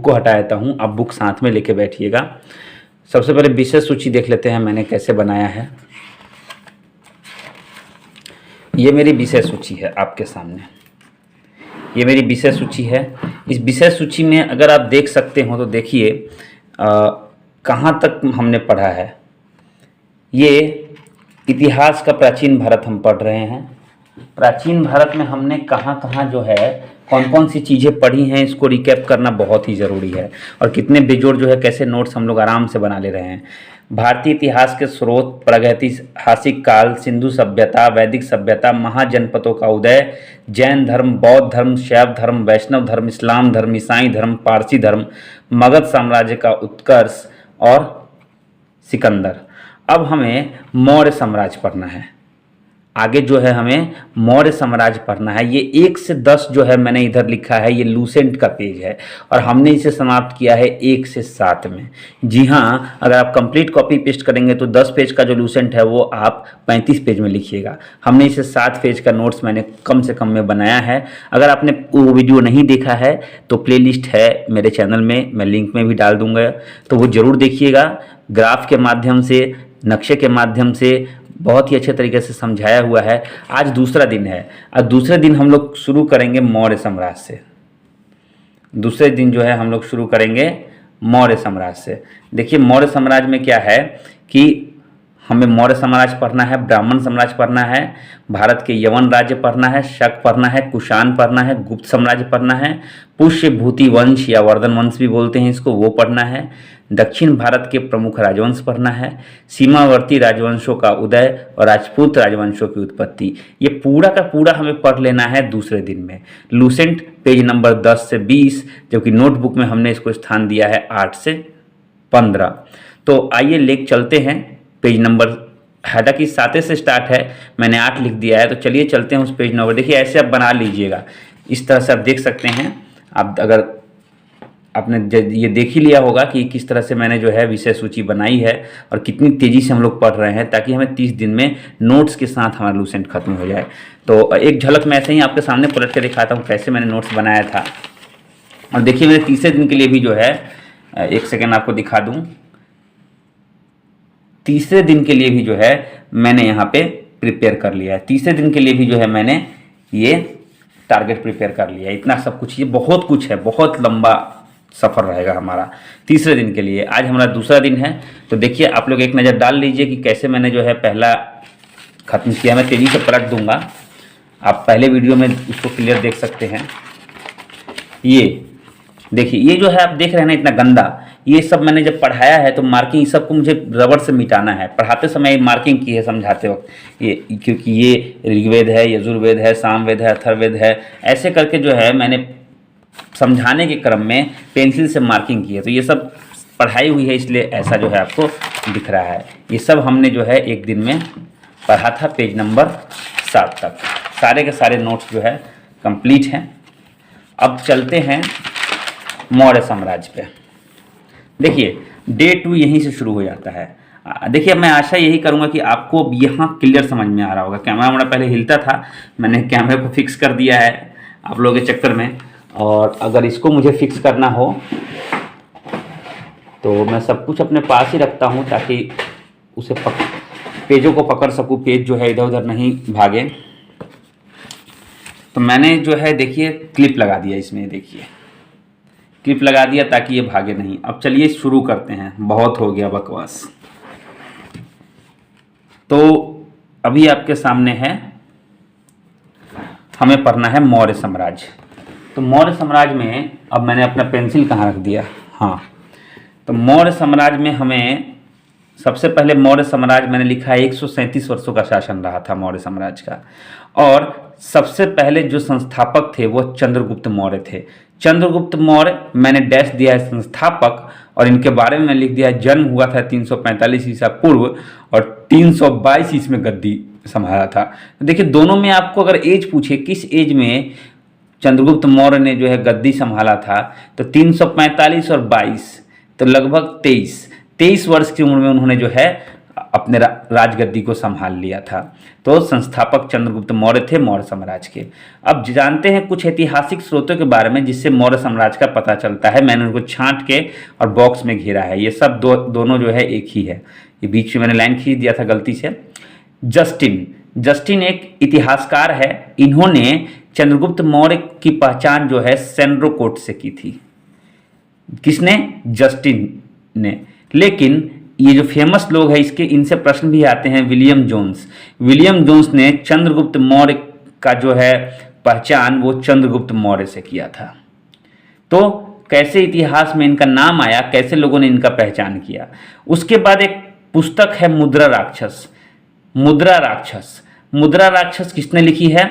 को हटा देता हूँ, आप बुक साथ में लेके बैठिएगा। सबसे पहले विषय सूची देख लेते हैं मैंने कैसे बनाया है। ये मेरी विषय सूची है आपके सामने, ये मेरी विषय सूची है। इस विषय सूची में अगर आप देख सकते हो तो देखिए कहाँ तक हमने पढ़ा है। ये इतिहास का प्राचीन भारत हम पढ़ रहे हैं। प्राचीन भारत में हमने कहाँ कहाँ जो है कौन कौन सी चीज़ें पढ़ी हैं, इसको रिकैप करना बहुत ही ज़रूरी है। और कितने बेजोड़ जो है कैसे नोट्स हम लोग आराम से बना ले रहे हैं। भारतीय इतिहास के स्रोत, प्रागैतिहासिक काल, सिंधु सभ्यता, वैदिक सभ्यता, महाजनपदों का उदय, जैन धर्म, बौद्ध धर्म, शैव धर्म, वैष्णव धर्म, इस्लाम धर्म, ईसाई धर्म, पारसी धर्म, मगध साम्राज्य का उत्कर्ष और सिकंदर। अब हमें मौर्य साम्राज्य पढ़ना है। आगे जो है हमें मौर्य साम्राज्य पढ़ना है। ये 1 से 10 जो है मैंने इधर लिखा है, ये लूसेंट का पेज है और हमने इसे समाप्त किया है 1 से 7 में। जी हाँ, अगर आप कंप्लीट कॉपी पेस्ट करेंगे तो 10 पेज का जो लूसेंट है वो आप 35 पेज में लिखिएगा। हमने इसे 7 पेज का नोट्स मैंने कम से कम में बनाया है। अगर आपने वो वीडियो नहीं देखा है तो प्लेलिस्ट है मेरे चैनल में, मैं लिंक में भी डाल दूँगा, तो वो ज़रूर देखिएगा। ग्राफ के माध्यम से, नक्शे के माध्यम से बहुत ही अच्छे तरीके से समझाया हुआ है। आज दूसरा दिन है और दूसरे दिन हम लोग शुरू करेंगे मौर्य साम्राज्य से। दूसरे दिन जो है हम लोग शुरू करेंगे मौर्य साम्राज्य से। देखिए मौर्य साम्राज्य में क्या है कि हमें मौर्य साम्राज्य पढ़ना है, ब्राह्मण साम्राज्य पढ़ना है, भारत के यवन राज्य पढ़ना है, शक पढ़ना है, कुषाण पढ़ना है, गुप्त साम्राज्य पढ़ना है, पुष्य भूति वंश या वर्धन वंश भी बोलते हैं इसको, वो पढ़ना है, दक्षिण भारत के प्रमुख राजवंश पढ़ना है, सीमावर्ती राजवंशों का उदय और राजपूत राजवंशों की उत्पत्ति। ये पूरा का पूरा हमें पढ़ लेना है दूसरे दिन में। लूसेंट पेज नंबर 10 से 20, जबकि नोटबुक में हमने इसको स्थान दिया है 8 से 15। तो आइए लेक चलते हैं पेज नंबर, हालांकि 7 से स्टार्ट है, मैंने 8 लिख दिया है, तो चलिए चलते हैं उस पेज नंबर। देखिए ऐसे आप बना लीजिएगा, इस तरह से आप देख सकते हैं। आप अगर आपने ये देख ही लिया होगा कि किस तरह से मैंने जो है विषय सूची बनाई है और कितनी तेज़ी से हम लोग पढ़ रहे हैं, ताकि हमें 30 दिन में नोट्स के साथ हमारा लूसेंट खत्म हो जाए। तो एक झलक मैं ऐसे ही आपके सामने पलट के दिखाता हूँ कैसे मैंने नोट्स बनाया था। और देखिए मेरे तीसरे दिन के लिए भी जो है, एक सेकेंड आपको दिखा दूँ, तीसरे दिन के लिए भी जो है मैंने यहाँ पे प्रिपेयर कर लिया है। तीसरे दिन के लिए भी जो है मैंने ये टारगेट प्रिपेयर कर लिया है। इतना सब कुछ, ये बहुत कुछ है, बहुत लंबा सफ़र रहेगा हमारा तीसरे दिन के लिए। आज हमारा दूसरा दिन है, तो देखिए आप लोग एक नज़र डाल लीजिए कि कैसे मैंने जो है पहला ख़त्म किया। मैं तेज़ी से पलट दूंगा, आप पहले वीडियो में उसको क्लियर देख सकते हैं। ये देखिए, ये जो है आप देख रहे हैं ना इतना गंदा, ये सब मैंने जब पढ़ाया है तो मार्किंग सबको मुझे रबड़ से मिटाना है। पढ़ाते समय मार्किंग की है समझाते वक्त, ये क्योंकि ये ऋग्वेद है, यजुर्वेद है, सामवेद है, अथर्ववेद है, ऐसे करके जो है मैंने समझाने के क्रम में पेंसिल से मार्किंग की है। तो ये सब पढ़ाई हुई है, इसलिए ऐसा जो है आपको दिख रहा है। ये सब हमने जो है एक दिन में पढ़ा था पेज नंबर 7 तक। सारे के सारे नोट्स जो है कंप्लीट हैं। अब चलते हैं मौर्य साम्राज्य पे। देखिए डे 2 यहीं से शुरू हो जाता है। देखिए मैं आशा यही करूंगा कि आपको यहाँ क्लियर समझ में आ रहा होगा। कैमरा हमारा पहले हिलता था, मैंने कैमरे को फिक्स कर दिया है आप लोगों के चक्कर में, और अगर इसको मुझे फिक्स करना हो तो मैं सब कुछ अपने पास ही रखता हूँ ताकि उसे पेजों को पकड़ सकूँ, पेज जो है इधर उधर नहीं भागे। तो मैंने जो है देखिए क्लिप लगा दिया इसमें, देखिए क्लिप लगा दिया ताकि ये भागे नहीं। अब चलिए शुरू करते हैं, बहुत हो गया बकवास। तो अभी आपके सामने है, हमें पढ़ना है मौर्य साम्राज्य। तो मौर्य साम्राज्य में अब मैंने अपना पेंसिल कहाँ रख दिया, हाँ, तो मौर्य साम्राज्य में हमें सबसे पहले मौर्य साम्राज्य मैंने लिखा है 137 वर्षों का शासन रहा था मौर्य साम्राज्य का। और सबसे पहले जो संस्थापक थे वो चंद्रगुप्त मौर्य थे। चंद्रगुप्त मौर्य मैंने डैश दिया है संस्थापक, और इनके बारे में लिख दिया है जन्म हुआ था 345 ईसा पूर्व और 322 ईस्वी में गद्दी संभाला था। देखिए दोनों में आपको अगर एज पूछे किस एज में चंद्रगुप्त मौर्य ने जो है गद्दी संभाला था, तो 345 और 22 तो लगभग 23 वर्ष की उम्र में उन्होंने जो है अपने राजगद्दी को संभाल लिया था। तो संस्थापक चंद्रगुप्त मौर्य थे मौर्य साम्राज्य के। अब जानते हैं कुछ ऐतिहासिक स्रोतों के बारे में जिससे मौर्य साम्राज्य का पता चलता है। मैंने उनको छांट के और बॉक्स में घेरा है। ये सब दोनों जो है एक ही है। ये बीच में मैंने लाइन खींच दिया था गलती से। जस्टिन एक इतिहासकार है। इन्होंने चंद्रगुप्त मौर्य की पहचान जो है सेंड्रोकोट से की थी। किसने? जस्टिन ने। लेकिन ये जो फेमस लोग हैं इसके इनसे प्रश्न भी आते हैं। विलियम जोन्स ने चंद्रगुप्त मौर्य का जो है पहचान वो चंद्रगुप्त मौर्य से किया था। तो कैसे इतिहास में इनका नाम आया, कैसे लोगों ने इनका पहचान किया। उसके बाद एक पुस्तक है मुद्रा राक्षस किसने लिखी है?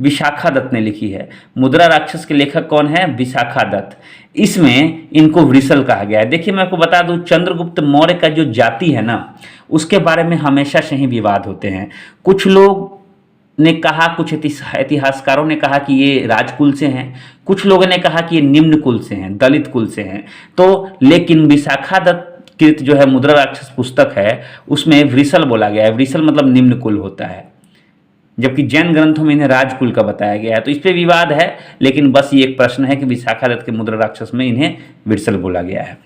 विशाखा दत्त ने लिखी है। मुद्रा राक्षस के लेखक कौन है? विशाखा दत्त। इसमें इनको वृषल कहा गया है। देखिए मैं आपको बता दूं, चंद्रगुप्त मौर्य का जो जाति है ना, उसके बारे में हमेशा से ही विवाद होते हैं। कुछ लोग ने कहा, कुछ इतिहासकारों ने कहा कि ये राजकुल से हैं, कुछ लोगों ने कहा कि ये निम्न कुल से हैं, दलित कुल से हैं। तो लेकिन विशाखा दत्त कृत जो है मुद्रा राक्षस पुस्तक है, उसमें वृषल बोला गया है। वृषल मतलब निम्न कुल होता है, जबकि जैन ग्रंथों में इन्हें राजकुल का बताया गया है। तो इस पे विवाद है, लेकिन बस ये एक प्रश्न है कि विशाखा दत्त के मुद्रा राक्षस में इन्हें वृषल बोला गया है।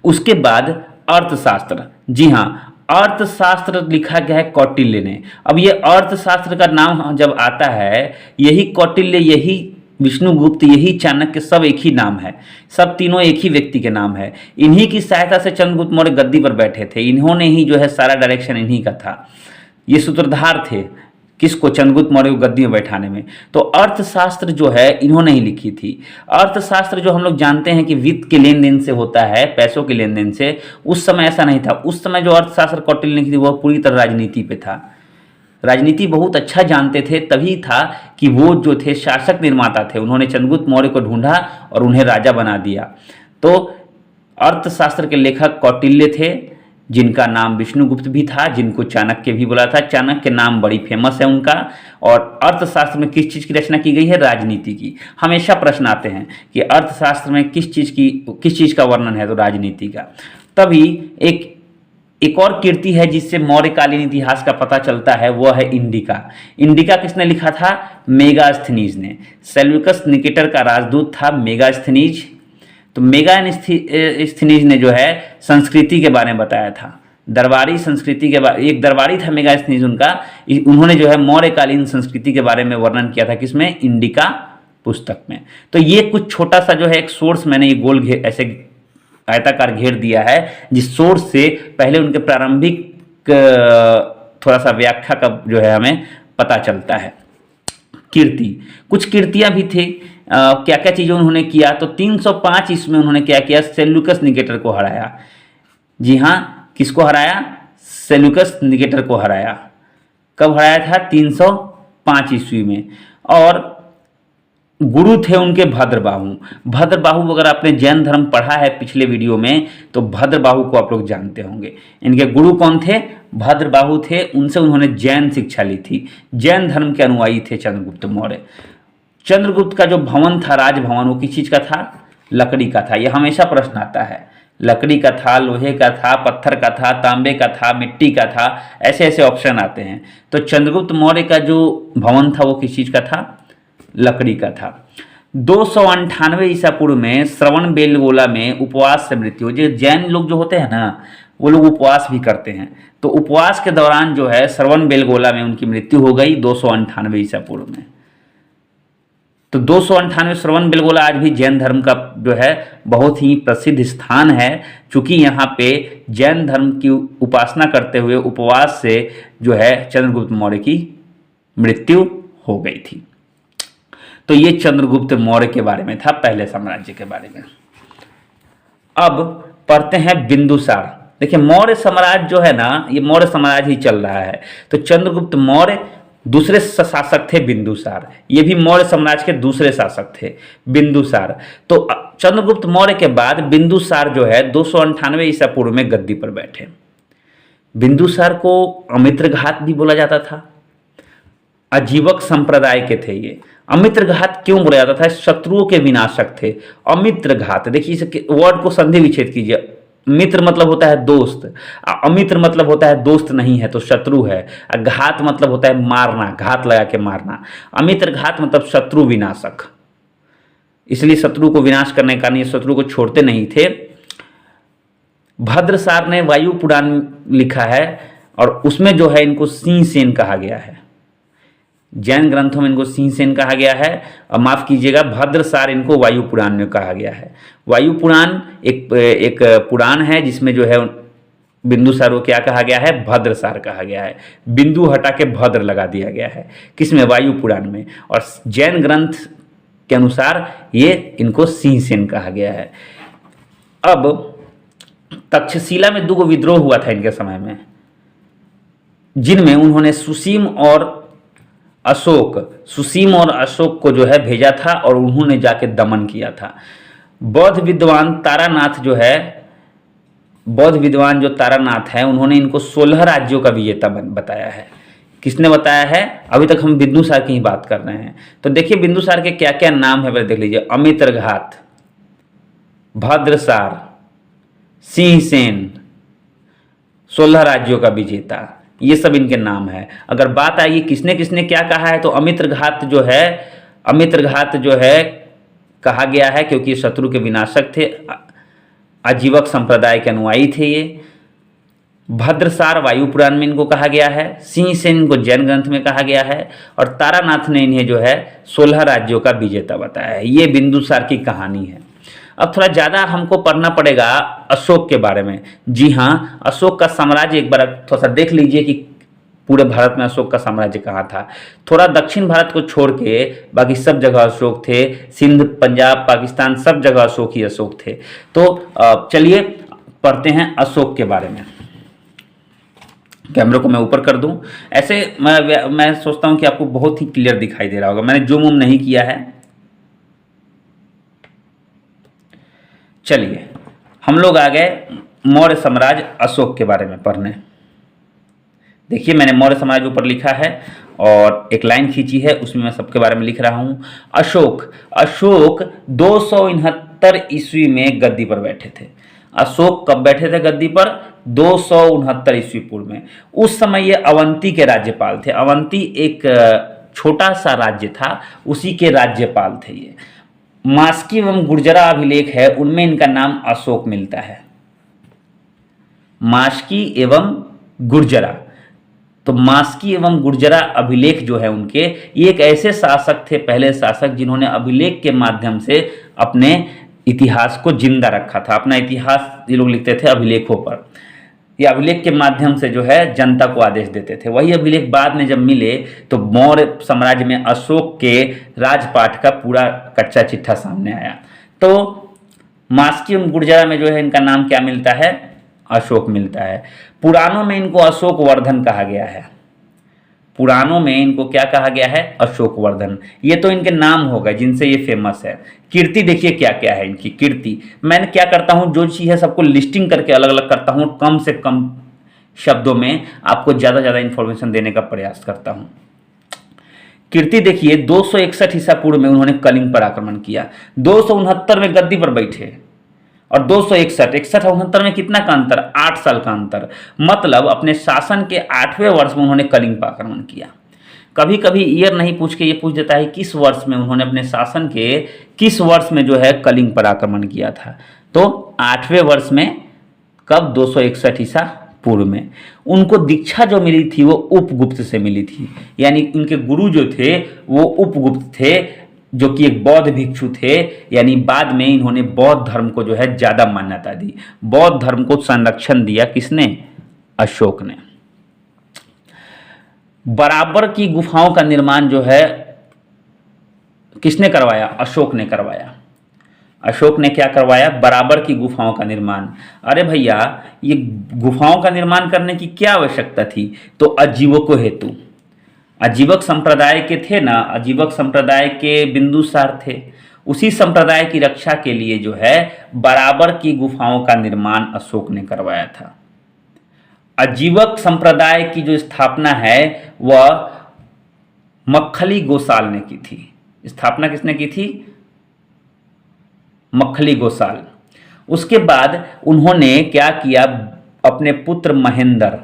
उसके बाद अर्थशास्त्र। जी हाँ, अर्थशास्त्र लिखा गया है कौटिल्य ने। अब ये अर्थशास्त्र का नाम जब आता है, यही कौटिल्य, यही विष्णुगुप्त, यही चाणक्य, सब एक ही नाम है। सब तीनों एक ही व्यक्ति के नाम है। इन्हीं की सहायता से चंद्रगुप्त मौर्य गद्दी पर बैठे थे। इन्होंने ही जो है सारा डायरेक्शन इन्हीं का था। ये सूत्रधार थे किसको? चंद्रगुप्त मौर्य को गद्दी में बैठाने में। तो अर्थशास्त्र जो है इन्होंने ही लिखी थी। अर्थशास्त्र जो हम लोग जानते हैं कि वित्त के लेन देन से होता है, पैसों के लेन देन से, उस समय ऐसा नहीं था। उस समय जो अर्थशास्त्र कौटिल्य ने लिखी थी वह पूरी तरह राजनीति पे था। राजनीति बहुत अच्छा जानते थे, तभी था कि वो जो थे शासक निर्माता थे। उन्होंने चंद्रगुप्त मौर्य को ढूंढा और उन्हें राजा बना दिया। तो अर्थशास्त्र के लेखक कौटिल्य थे, जिनका नाम विष्णुगुप्त भी था, जिनको चाणक्य भी बोला था। चाणक्य नाम बड़ी फेमस है उनका। और अर्थशास्त्र में किस चीज़ की रचना की गई है? राजनीति की। हमेशा प्रश्न आते हैं कि अर्थशास्त्र में किस चीज़ का वर्णन है? तो राजनीति का। तभी एक और कीर्ति है जिससे मौर्यकालीन इतिहास का पता चलता है, वह है इंडिका किसने लिखा था? मेगास्थनीज ने। सेल्यूकस निकेटर का राजदूत था मेगास्थनीज। तो मेगास्थनीज ने जो है संस्कृति के बारे में बताया था, दरबारी संस्कृति के बारे। एक दरबारी था मेगास्थनीज उनका। उन्होंने जो है मौर्यकालीन संस्कृति के बारे में वर्णन किया था। किसमें? इंडिका पुस्तक में। तो ये कुछ छोटा सा जो है एक सोर्स मैंने ये गोल ऐसे आयताकार घेर दिया है, जिस सोर्स से पहले उनके प्रारंभिक थोड़ा सा व्याख्या का जो है हमें पता चलता है। कुछ कीर्तियां भी थी। क्या क्या चीज़ें उन्होंने किया? तो 305 ईस्वी में उन्होंने क्या किया? सेल्यूकस निकेटर को हराया। जी हाँ, किसको हराया? सेल्यूकस निकेटर को हराया। कब हराया था? 305 ईस्वी में। और गुरु थे उनके भद्रबाहु। अगर आपने जैन धर्म पढ़ा है पिछले वीडियो में, तो भद्रबाहु को आप लोग जानते होंगे। इनके गुरु कौन थे? भद्रबाहु थे। उनसे उन्होंने जैन शिक्षा ली थी। जैन धर्म के अनुयायी थे चंद्रगुप्त मौर्य। चंद्रगुप्त का जो भवन था, राजभवन, वो किस चीज़ का था? लकड़ी का था। यह हमेशा प्रश्न आता है। लकड़ी का था, लोहे का था, पत्थर का था, तांबे का था, मिट्टी का था, ऐसे ऐसे ऑप्शन आते हैं। तो चंद्रगुप्त मौर्य का जो भवन था वो किस चीज़ का था? लकड़ी का था। 298 ईसा पूर्व में श्रवण बेलगोला में उपवास से मृत्यु। जो जैन लोग जो होते हैं ना, वो लोग उपवास भी करते हैं। तो उपवास के दौरान जो है श्रवण बेलगोला में उनकी मृत्यु हो गई 298 ईसा पूर्व में। तो 298 श्रवण बेलगोला आज भी जैन धर्म का जो है बहुत ही प्रसिद्ध स्थान है, क्योंकि यहाँ पे जैन धर्म की उपासना करते हुए उपवास से जो है चंद्रगुप्त मौर्य की मृत्यु हो गई थी। तो ये चंद्रगुप्त मौर्य के बारे में था, पहले साम्राज्य के बारे में। अब पढ़ते हैं बिंदुसार। देखिए मौर्य साम्राज्य जो है ना, ये मौर्य साम्राज्य ही चल रहा है। तो चंद्रगुप्त मौर्य, दूसरे शासक थे बिंदुसार। ये भी मौर्य साम्राज्य के दूसरे शासक थे, बिंदुसार। तो चंद्रगुप्त मौर्य के बाद बिंदुसार जो है 298 ईसा पूर्व में गद्दी पर बैठे। बिंदुसार को अमित्रघात भी बोला जाता था। अजीवक संप्रदाय के थे ये। अमित्रघात क्यों बोला जाता था? शत्रुओं के विनाशक थे। अमित्रघात, देखिए इस वर्ड को संधि विच्छेद कीजिए। मित्र मतलब होता है दोस्त, अमित्र मतलब होता है दोस्त नहीं है तो शत्रु है, घात मतलब होता है मारना, घात लगा के मारना। अमित्र घात मतलब शत्रु विनाशक, इसलिए शत्रु को विनाश करने का नहीं, शत्रु को छोड़ते नहीं थे। भद्रसार ने वायु पुराण लिखा है और उसमें जो है इनको सिंह सेन कहा गया है। जैन ग्रंथों में इनको सिंह सेन कहा गया है, और माफ कीजिएगा भद्रसार इनको वायु पुराण में कहा गया है। वायु पुराण एक पुराण है जिसमें जो है बिंदुसार को क्या कहा गया है, भद्रसार कहा गया है। बिंदु हटा के भद्र लगा दिया गया है, किसमें, वायु पुराण में। और जैन ग्रंथ के अनुसार ये इनको सिंह सेन कहा गया है। अब तक्षशिला में 2 विद्रोह हुआ था इनके समय में, जिनमें उन्होंने सुसीम और अशोक को जो है भेजा था और उन्होंने जाके दमन किया था। बौद्ध विद्वान तारानाथ है, उन्होंने इनको 16 राज्यों का विजेता बताया है। किसने बताया है? अभी तक हम बिंदुसार की ही बात कर रहे हैं। तो देखिए बिंदुसार के क्या क्या नाम है, पहले देख लीजिए। अमित्रघात, भद्रसार, सिंहसेन, 16 राज्यों का विजेता, ये सब इनके नाम है। अगर बात आएगी किसने किसने क्या कहा है, तो अमित्रघात जो है कहा गया है क्योंकि ये शत्रु के विनाशक थे, आजीवक संप्रदाय के अनुयायी थे ये। भद्रसार वायु पुराण में इनको कहा गया है, सिंहसेन को जैन ग्रंथ में कहा गया है, और तारानाथ ने इन्हें जो है 16 राज्यों का विजेता बताया है। ये बिंदुसार की कहानी है। अब थोड़ा ज़्यादा हमको पढ़ना पड़ेगा अशोक के बारे में। जी हाँ, अशोक का साम्राज्य एक बार थोड़ा सा देख लीजिए कि पूरे भारत में अशोक का साम्राज्य कहाँ था। थोड़ा दक्षिण भारत को छोड़ के बाकी सब जगह अशोक थे, सिंध, पंजाब, पाकिस्तान, सब जगह अशोक ही अशोक थे। तो चलिए पढ़ते हैं अशोक के बारे में। कैमरे को मैं ऊपर कर दूं, ऐसे मैं सोचता हूं कि आपको बहुत ही क्लियर दिखाई दे रहा होगा। मैंने जूम नहीं किया है। चलिए हम लोग आ गए मौर्य साम्राज्य अशोक के बारे में पढ़ने। देखिए मैंने मौर्य साम्राज्य ऊपर लिखा है और एक लाइन खींची है, उसमें मैं सबके बारे में लिख रहा हूं। अशोक 269 ईस्वी में गद्दी पर बैठे थे। अशोक कब बैठे थे गद्दी पर? 269 ईस्वी पूर्व में। उस समय ये अवंती के राज्यपाल थे। अवंती एक छोटा सा राज्य था, उसी के राज्यपाल थे ये। मास्की एवं गुर्जरा अभिलेख है, उनमें इनका नाम अशोक मिलता है। मास्की एवं गुर्जरा, तो मास्की एवं गुर्जरा अभिलेख जो है उनके, ये एक ऐसे शासक थे, पहले शासक, जिन्होंने अभिलेख के माध्यम से अपने इतिहास को जिंदा रखा था। अपना इतिहास ये लोग लिखते थे अभिलेखों पर। ये अभिलेख के माध्यम से जो है जनता को आदेश देते थे। वही अभिलेख बाद में जब मिले तो मौर्य साम्राज्य में अशोक के राजपाट का पूरा कच्चा चिट्ठा सामने आया। तो मास्की एवं गुर्जरा में जो है इनका नाम क्या मिलता है? अशोक मिलता है। पुराणों में इनको अशोक वर्धन कहा गया है। पुराणों में इनको क्या कहा गया है? अशोक वर्धन। ये तो इनके नाम हो गए जिनसे ये फेमस है। कीर्ति देखिए क्या क्या है इनकी कीर्ति। मैंने क्या करता हूँ, जो चीज़ है सबको लिस्टिंग करके अलग अलग करता हूँ, कम से कम शब्दों में आपको ज़्यादा इंफॉर्मेशन देने का प्रयास करता हूँ। कीर्ति देखिए 261 ईसा पूर्व में उन्होंने कलिंग पर आक्रमण किया। 269 में गद्दी पर बैठे और 261 और 69 में कितना का अंतर? 8 साल का अंतर। मतलब अपने शासन के 8वें वर्ष में उन्होंने कलिंग पर आक्रमण किया। कभी कभी ईयर नहीं पूछ के ये पूछ देता है किस वर्ष में उन्होंने अपने शासन के किस वर्ष में जो है कलिंग पर आक्रमण किया था। तो 8वें वर्ष में, कब? 261 ईसा पूर्व में। उनको दीक्षा जो मिली थी वो उपगुप्त से मिली थी, यानी उनके गुरु जो थे वो उपगुप्त थे, जो कि एक बौद्ध भिक्षु थे। यानी बाद में इन्होंने बौद्ध धर्म को जो है ज़्यादा मान्यता दी। बौद्ध धर्म को संरक्षण दिया किसने? अशोक ने। बराबर की गुफाओं का निर्माण जो है किसने करवाया? अशोक ने करवाया। अशोक ने क्या करवाया? बराबर की गुफाओं का निर्माण। अरे भैया, ये गुफाओं का निर्माण करने की क्या आवश्यकता थी? तो आजीवकों हेतु। आजीवक संप्रदाय के थे ना, आजीवक संप्रदाय के बिंदुसार थे। उसी संप्रदाय की रक्षा के लिए जो है बराबर की गुफाओं का निर्माण अशोक ने करवाया था। आजीवक संप्रदाय की जो स्थापना है वह मक्खली गोसाल ने की थी। स्थापना किसने की थी? मक्खली गोसाल। उसके बाद उन्होंने क्या किया, अपने पुत्र महेंद्र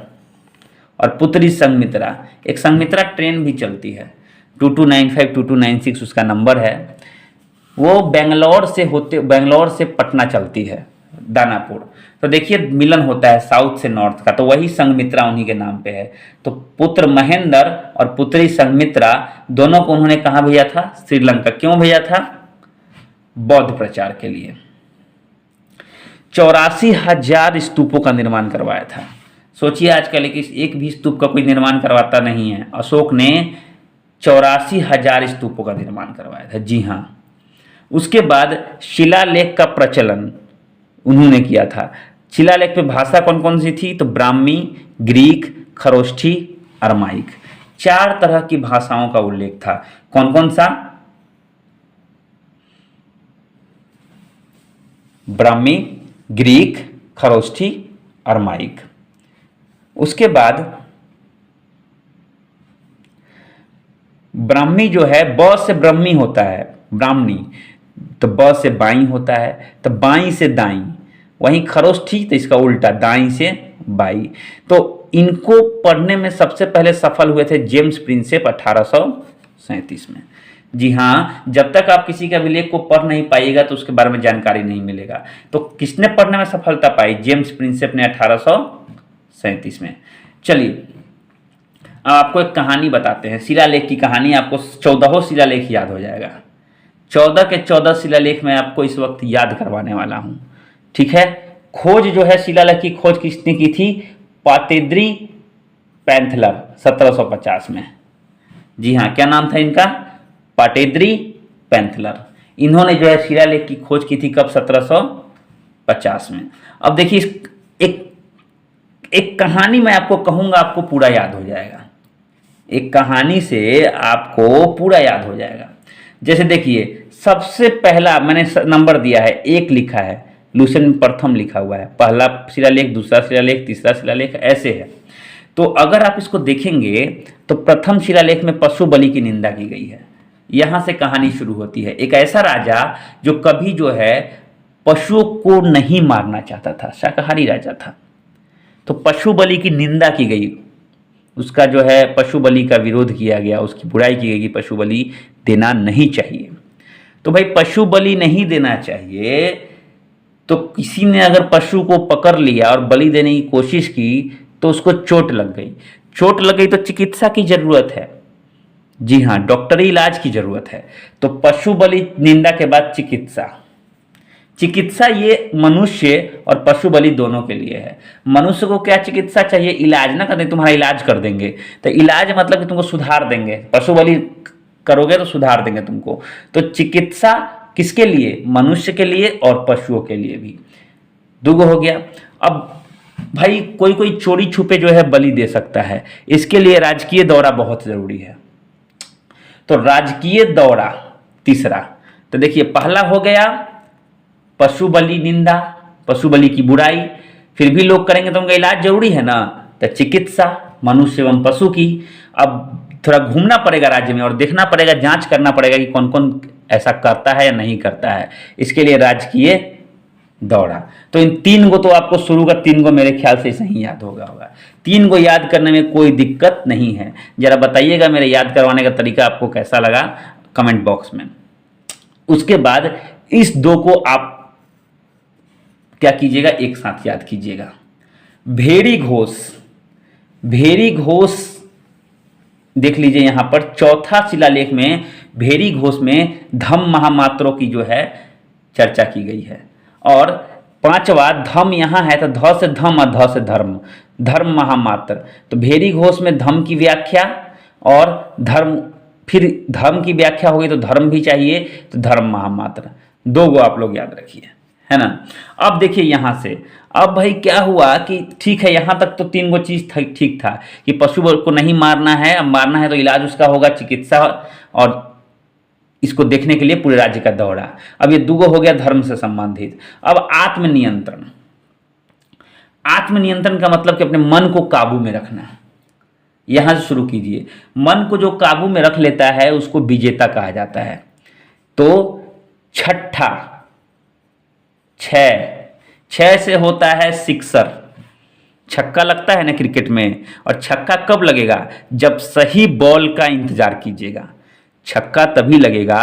और पुत्री संघमित्रा, एक संघमित्रा ट्रेन भी चलती है 2295 2296 उसका नंबर है, वो बेंगलोर से पटना चलती है दानापुर। तो देखिए मिलन होता है साउथ से नॉर्थ का, तो वही संघमित्रा उन्हीं के नाम पे है। तो पुत्र महेंद्र और पुत्री संघमित्रा दोनों को उन्होंने कहाँ भेजा था, श्रीलंका। क्यों भेजा था, बौद्ध प्रचार के लिए। 84,000 स्तूपों का निर्माण करवाया था। सोचिए आजकल एक भी स्तूप का कोई निर्माण करवाता नहीं है, अशोक ने 84,000 स्तूपों का निर्माण करवाया था। जी हाँ। उसके बाद शिलालेख का प्रचलन उन्होंने किया था। शिलालेख पे भाषा कौन कौन सी थी, तो ब्राह्मी, ग्रीक, खरोष्ठी, अरमाइक, 4 तरह की भाषाओं का उल्लेख था। कौन कौन सा, ब्राह्मी, ग्रीक, खरोष्ठी, अरमाइक। उसके बाद ब्राह्मी जो है, ब से ब्रह्मी होता है ब्राह्मणी, तो ब से बाई होता है, तो बाई से दाई। वहीं खरोष्ठी तो इसका उल्टा, दाई से बाई। तो इनको पढ़ने में सबसे पहले सफल हुए थे जेम्स प्रिंसेप 1837 में। जी हाँ, जब तक आप किसी के अभिलेख को पढ़ नहीं पाइएगा तो उसके बारे में जानकारी नहीं मिलेगा। तो किसने पढ़ने में सफलता पाई, जेम्स प्रिंसेप ने 1837 में। चलिए अब आपको एक कहानी बताते हैं, शिलालेख की कहानी। आपको 14 शिलालेख याद हो जाएगा। 14 के 14 शिलालेख मैं आपको इस वक्त याद करवाने वाला हूं, ठीक है। खोज जो है शिलालेख की खोज किसने की थी, पातेद्री पैंथलर 1750 में। जी हाँ, क्या नाम था इनका, पाटेद्री पैंथलर। इन्होंने जो है शिलालेख की खोज की थी कब, 1750 में। अब देखिए एक कहानी मैं आपको कहूंगा, आपको पूरा याद हो जाएगा। एक कहानी से आपको पूरा याद हो जाएगा। जैसे देखिए, सबसे पहला मैंने नंबर दिया है, 1 लिखा है, लूसेंट में प्रथम लिखा हुआ है, पहला शिलालेख, दूसरा शिलालेख, तीसरा शिलालेख, ऐसे है। तो अगर आप इसको देखेंगे तो प्रथम शिलालेख में पशु बलि की निंदा की गई है। यहां से कहानी शुरू होती है। एक ऐसा राजा जो कभी जो है पशुओं को नहीं मारना चाहता था, शाकाहारी राजा था, तो पशु बलि की निंदा की गई, उसका जो है पशु बलि का विरोध किया गया, उसकी बुराई की गई कि पशु बलि देना नहीं चाहिए। तो भाई पशु बलि नहीं देना चाहिए, तो किसी ने अगर पशु को पकड़ लिया और बलि देने की कोशिश की तो उसको चोट लग गई। चोट लग गई तो चिकित्सा की जरूरत है। जी हाँ, डॉक्टरी इलाज की जरूरत है। तो पशु बलि निंदा के बाद चिकित्सा ये मनुष्य और पशु बलि दोनों के लिए है। मनुष्य को क्या चिकित्सा चाहिए, इलाज ना करते, तुम्हारा इलाज कर देंगे, तो इलाज मतलब कि तुमको सुधार देंगे, पशु बलि करोगे तो सुधार देंगे तुमको। तो चिकित्सा किसके लिए, मनुष्य के लिए और पशुओं के लिए भी। दुगो हो गया। अब भाई कोई कोई चोरी छुपे जो है बलि दे सकता है, इसके लिए राजकीय दौरा बहुत जरूरी है। तो राजकीय दौरा तीसरा। तो देखिए, पहला हो गया पशु बलि निंदा, पशु बलि की बुराई, फिर भी लोग करेंगे तो उनका इलाज जरूरी है ना, तो चिकित्सा मनुष्य एवं पशु की। अब थोड़ा घूमना पड़ेगा राज्य में और देखना पड़ेगा, जांच करना पड़ेगा कि कौन कौन ऐसा करता है या नहीं करता है, इसके लिए राजकीय दौड़ा। तो इन 3 को तो आपको शुरू का 3 को मेरे ख्याल से सही याद होगा। 3 को याद करने में कोई दिक्कत नहीं है। जरा बताइएगा मेरे याद करवाने का तरीका आपको कैसा लगा कमेंट बॉक्स में। उसके बाद इस 2 को आप क्या कीजिएगा, एक साथ याद कीजिएगा। भेड़ी घोष देख लीजिए यहां पर चौथा शिलालेख में भेड़ी घोष में धम्म महामात्रों की जो है चर्चा की गई है। और 5वां धम यहां है, तो ध से धम और ध से धर्म, धर्म महामात्र। तो भेड़ी घोष में धम की व्याख्या और धर्म, फिर धर्म की व्याख्या होगी तो धर्म भी चाहिए, तो धर्म महामात्र। 2 को आप लोग याद रखिए, है ना। अब देखिए यहां से, अब भाई क्या हुआ कि ठीक है, यहां तक तो 3 को चीज ठीक था कि पशु को नहीं मारना है, अब मारना है तो इलाज उसका होगा चिकित्सा, और इसको देखने के लिए पूरे राज्य का दौरा। अब ये 2 हो गया धर्म से संबंधित। अब आत्मनियंत्रण का मतलब कि अपने मन को काबू में रखना। यहां से शुरू कीजिए। मन को जो काबू में रख लेता है उसको विजेता कहा जाता है। तो 6 6 से होता है सिक्सर, छक्का लगता है ना क्रिकेट में। और छक्का कब लगेगा? जब सही बॉल का इंतजार कीजिएगा। छक्का तभी लगेगा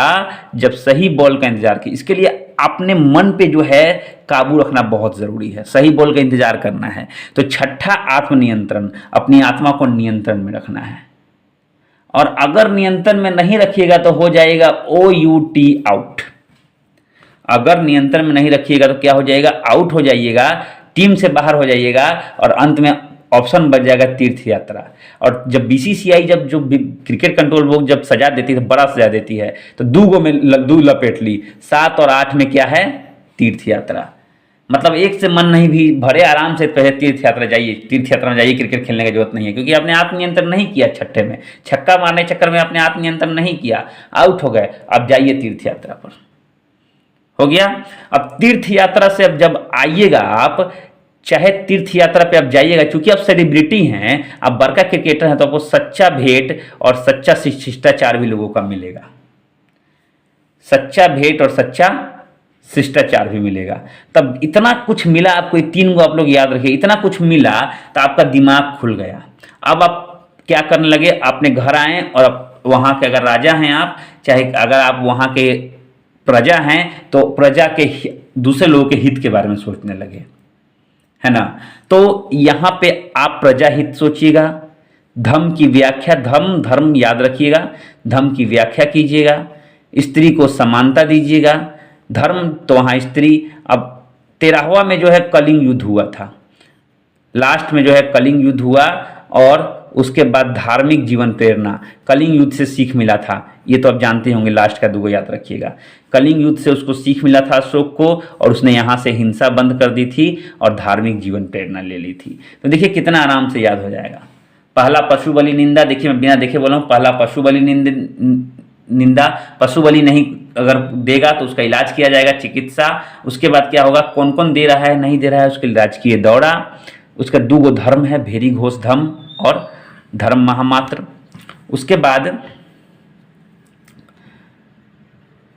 जब सही बॉल का इंतजार की। इसके लिए अपने मन पे जो है काबू रखना बहुत जरूरी है, सही बॉल का इंतजार करना है। तो छठा आत्मनियंत्रण, अपनी आत्मा को नियंत्रण में रखना है। और अगर नियंत्रण में नहीं रखिएगा तो हो जाएगा OUT, आउट। अगर नियंत्रण में नहीं रखिएगा तो क्या हो जाएगा? आउट हो जाइएगा, टीम से बाहर हो जाइएगा, और अंत में ऑप्शन बच जाएगा तीर्थ यात्रा। और जब BCCI जब जो क्रिकेट कंट्रोल बोर्ड जब सजा देती है, बड़ा सजा देती है, तो दो में दो लपेट ली, 7 और 8 में क्या है? तीर्थ यात्रा। मतलब एक से मन नहीं भी भरे, आराम से पहले तीर्थ यात्रा जाइए, तीर्थ यात्रा में जाइए, क्रिकेट खेलने की जरूरत नहीं है, क्योंकि आपने आत्मनियंत्रण नहीं किया। छठे में छक्का मारने चक्कर में आपने आत्मनियंत्रण नहीं किया, आउट हो गए। अब जाइए तीर्थ यात्रा पर, हो गया। अब तीर्थ यात्रा से अब जब आइएगा आप, चाहे तीर्थ यात्रा पे आप जाइएगा, क्योंकि आप सेलिब्रिटी हैं, आप बड़का क्रिकेटर हैं, तो आपको सच्चा भेंट और सच्चा शिष्टाचार भी लोगों का मिलेगा। सच्चा भेंट और सच्चा शिष्टाचार भी मिलेगा। तब इतना कुछ मिला आपको, 3 गो आप लोग याद रखिए, इतना कुछ मिला तो आपका दिमाग खुल गया। अब आप क्या करने लगे? अपने घर आए और वहाँ के अगर राजा हैं आप, चाहे अगर आप वहाँ के प्रजा हैं, तो प्रजा के दूसरे लोगों के हित के बारे में सोचने लगे, है ना। तो यहाँ पे आप प्रजा हित सोचिएगा। धर्म की व्याख्या, धर्म याद रखिएगा, धर्म की व्याख्या कीजिएगा। स्त्री को समानता दीजिएगा। धर्म तो वहाँ स्त्री। अब 13वां में जो है कलिंग युद्ध हुआ था, लास्ट में जो है कलिंग युद्ध हुआ, और उसके बाद धार्मिक जीवन प्रेरणा। कलिंग युद्ध से सीख मिला था, ये तो आप जानते होंगे। लास्ट का 2 याद रखिएगा। कलिंग युद्ध से उसको सीख मिला था अशोक को, और उसने यहाँ से हिंसा बंद कर दी थी और धार्मिक जीवन प्रेरणा ले ली थी। तो देखिए कितना आराम से याद हो जाएगा। पहला पशु बलि निंदा, देखिए मैं बिना देखे बोला हूँ, पहला पशु बलि निंदा। पशु बलि नहीं अगर देगा तो उसका इलाज किया जाएगा, चिकित्सा। उसके बाद क्या होगा? कौन कौन दे रहा है, नहीं दे रहा है, उसके राजकीय दौरा। उसका 2 गो धर्म है, भेरी घोष धर्म और धर्म महामात्र। उसके बाद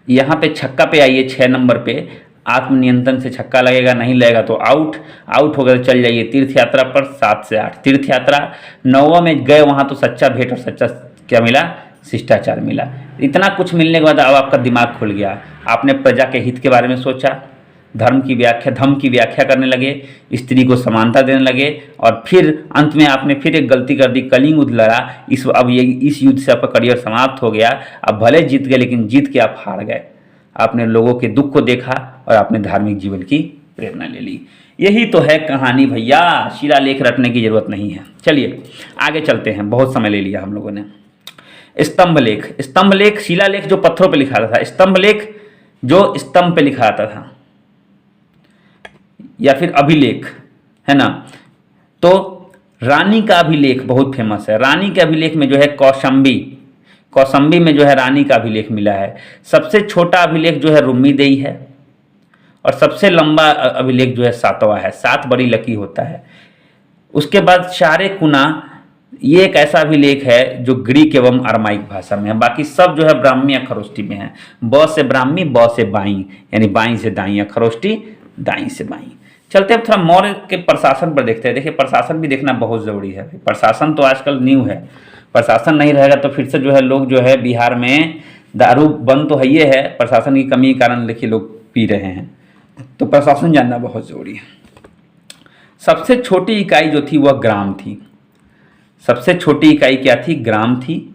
यहाँ पे छक्का पे आइए, 6 नंबर पे आत्मनियंत्रण से छक्का लगेगा, नहीं लगेगा तो आउट। आउट हो गए तो चल जाइए तीर्थ यात्रा पर, 7 से 8 तीर्थ यात्रा। 9वां में गए, वहाँ तो सच्चा भेंट और सच्चा क्या मिला? शिष्टाचार मिला। इतना कुछ मिलने के बाद अब आपका दिमाग खुल गया, आपने प्रजा के हित के बारे में सोचा, धर्म की व्याख्या करने लगे, स्त्री को समानता देने लगे, और फिर अंत में आपने फिर एक गलती कर दी, कलिंग युद्ध लड़ा। इस युद्ध से आपका करियर समाप्त हो गया। आप भले जीत गए, लेकिन जीत के आप हार गए। आपने लोगों के दुख को देखा और आपने धार्मिक जीवन की प्रेरणा ले ली। यही तो है कहानी भैया, शिलालेख रटने की जरूरत नहीं है। चलिए आगे चलते हैं, बहुत समय ले लिया हम लोगों ने। स्तंभ लेख, शिलालेख जो पत्थरों पे लिखा था, स्तंभ लेख जो स्तंभ पे लिखा आता था, या फिर अभिलेख, है ना। तो रानी का अभिलेख बहुत फेमस है। रानी के अभिलेख में जो है कौशंबी में जो है रानी का अभिलेख मिला है। सबसे छोटा अभिलेख जो है रुम्मीदेई है, और सबसे लंबा अभिलेख जो है 7वां है। 7 बड़ी लकी होता है। उसके बाद शारे कुना, ये एक ऐसा अभिलेख है जो ग्रीक एवं अरमाइक भाषा में है। बाकी सब जो है ब्राह्मी या खरोष्टी में है। ब से ब्राह्मी, ब से बाई, यानी बाई से दाई, या खरोष्टी दाई से बाई। चलते हैं थोड़ा मौर्य के प्रशासन पर देखते हैं। देखिए प्रशासन भी देखना बहुत ज़रूरी है। प्रशासन तो आजकल न्यू है, प्रशासन नहीं रहेगा तो फिर से जो है लोग जो है बिहार में दारू बंद तो है, ये है, प्रशासन की कमी के कारण देखिए लोग पी रहे हैं। तो प्रशासन जानना बहुत ज़रूरी है। सबसे छोटी इकाई जो थी वह ग्राम थी। सबसे छोटी इकाई क्या थी? ग्राम थी।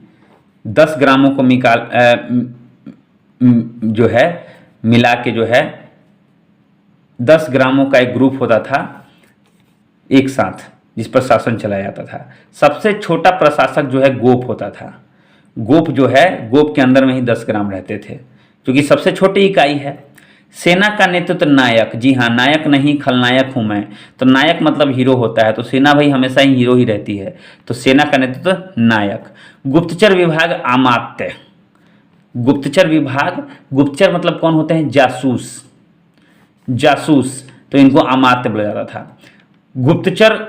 10 ग्रामों को जो है मिला के जो है 10 ग्रामों का एक ग्रुप होता था एक साथ, जिस पर शासन चलाया जाता था। सबसे छोटा प्रशासक जो है गोप होता था। गोप जो है, गोप के अंदर में ही 10 ग्राम रहते थे, क्योंकि सबसे छोटी इकाई है। सेना का नेतृत्व नायक, जी हाँ, नायक नहीं खलनायक हूं मैं। तो नायक मतलब हीरो होता है, तो सेना भाई हमेशा ही हीरो ही रहती है। तो सेना का नेतृत्व नायक। गुप्तचर विभाग अमात्य। गुप्तचर विभाग, गुप्तचर मतलब कौन होते हैं? जासूस। जासूस, तो इनको अमात्य बोला जाता था। गुप्तचर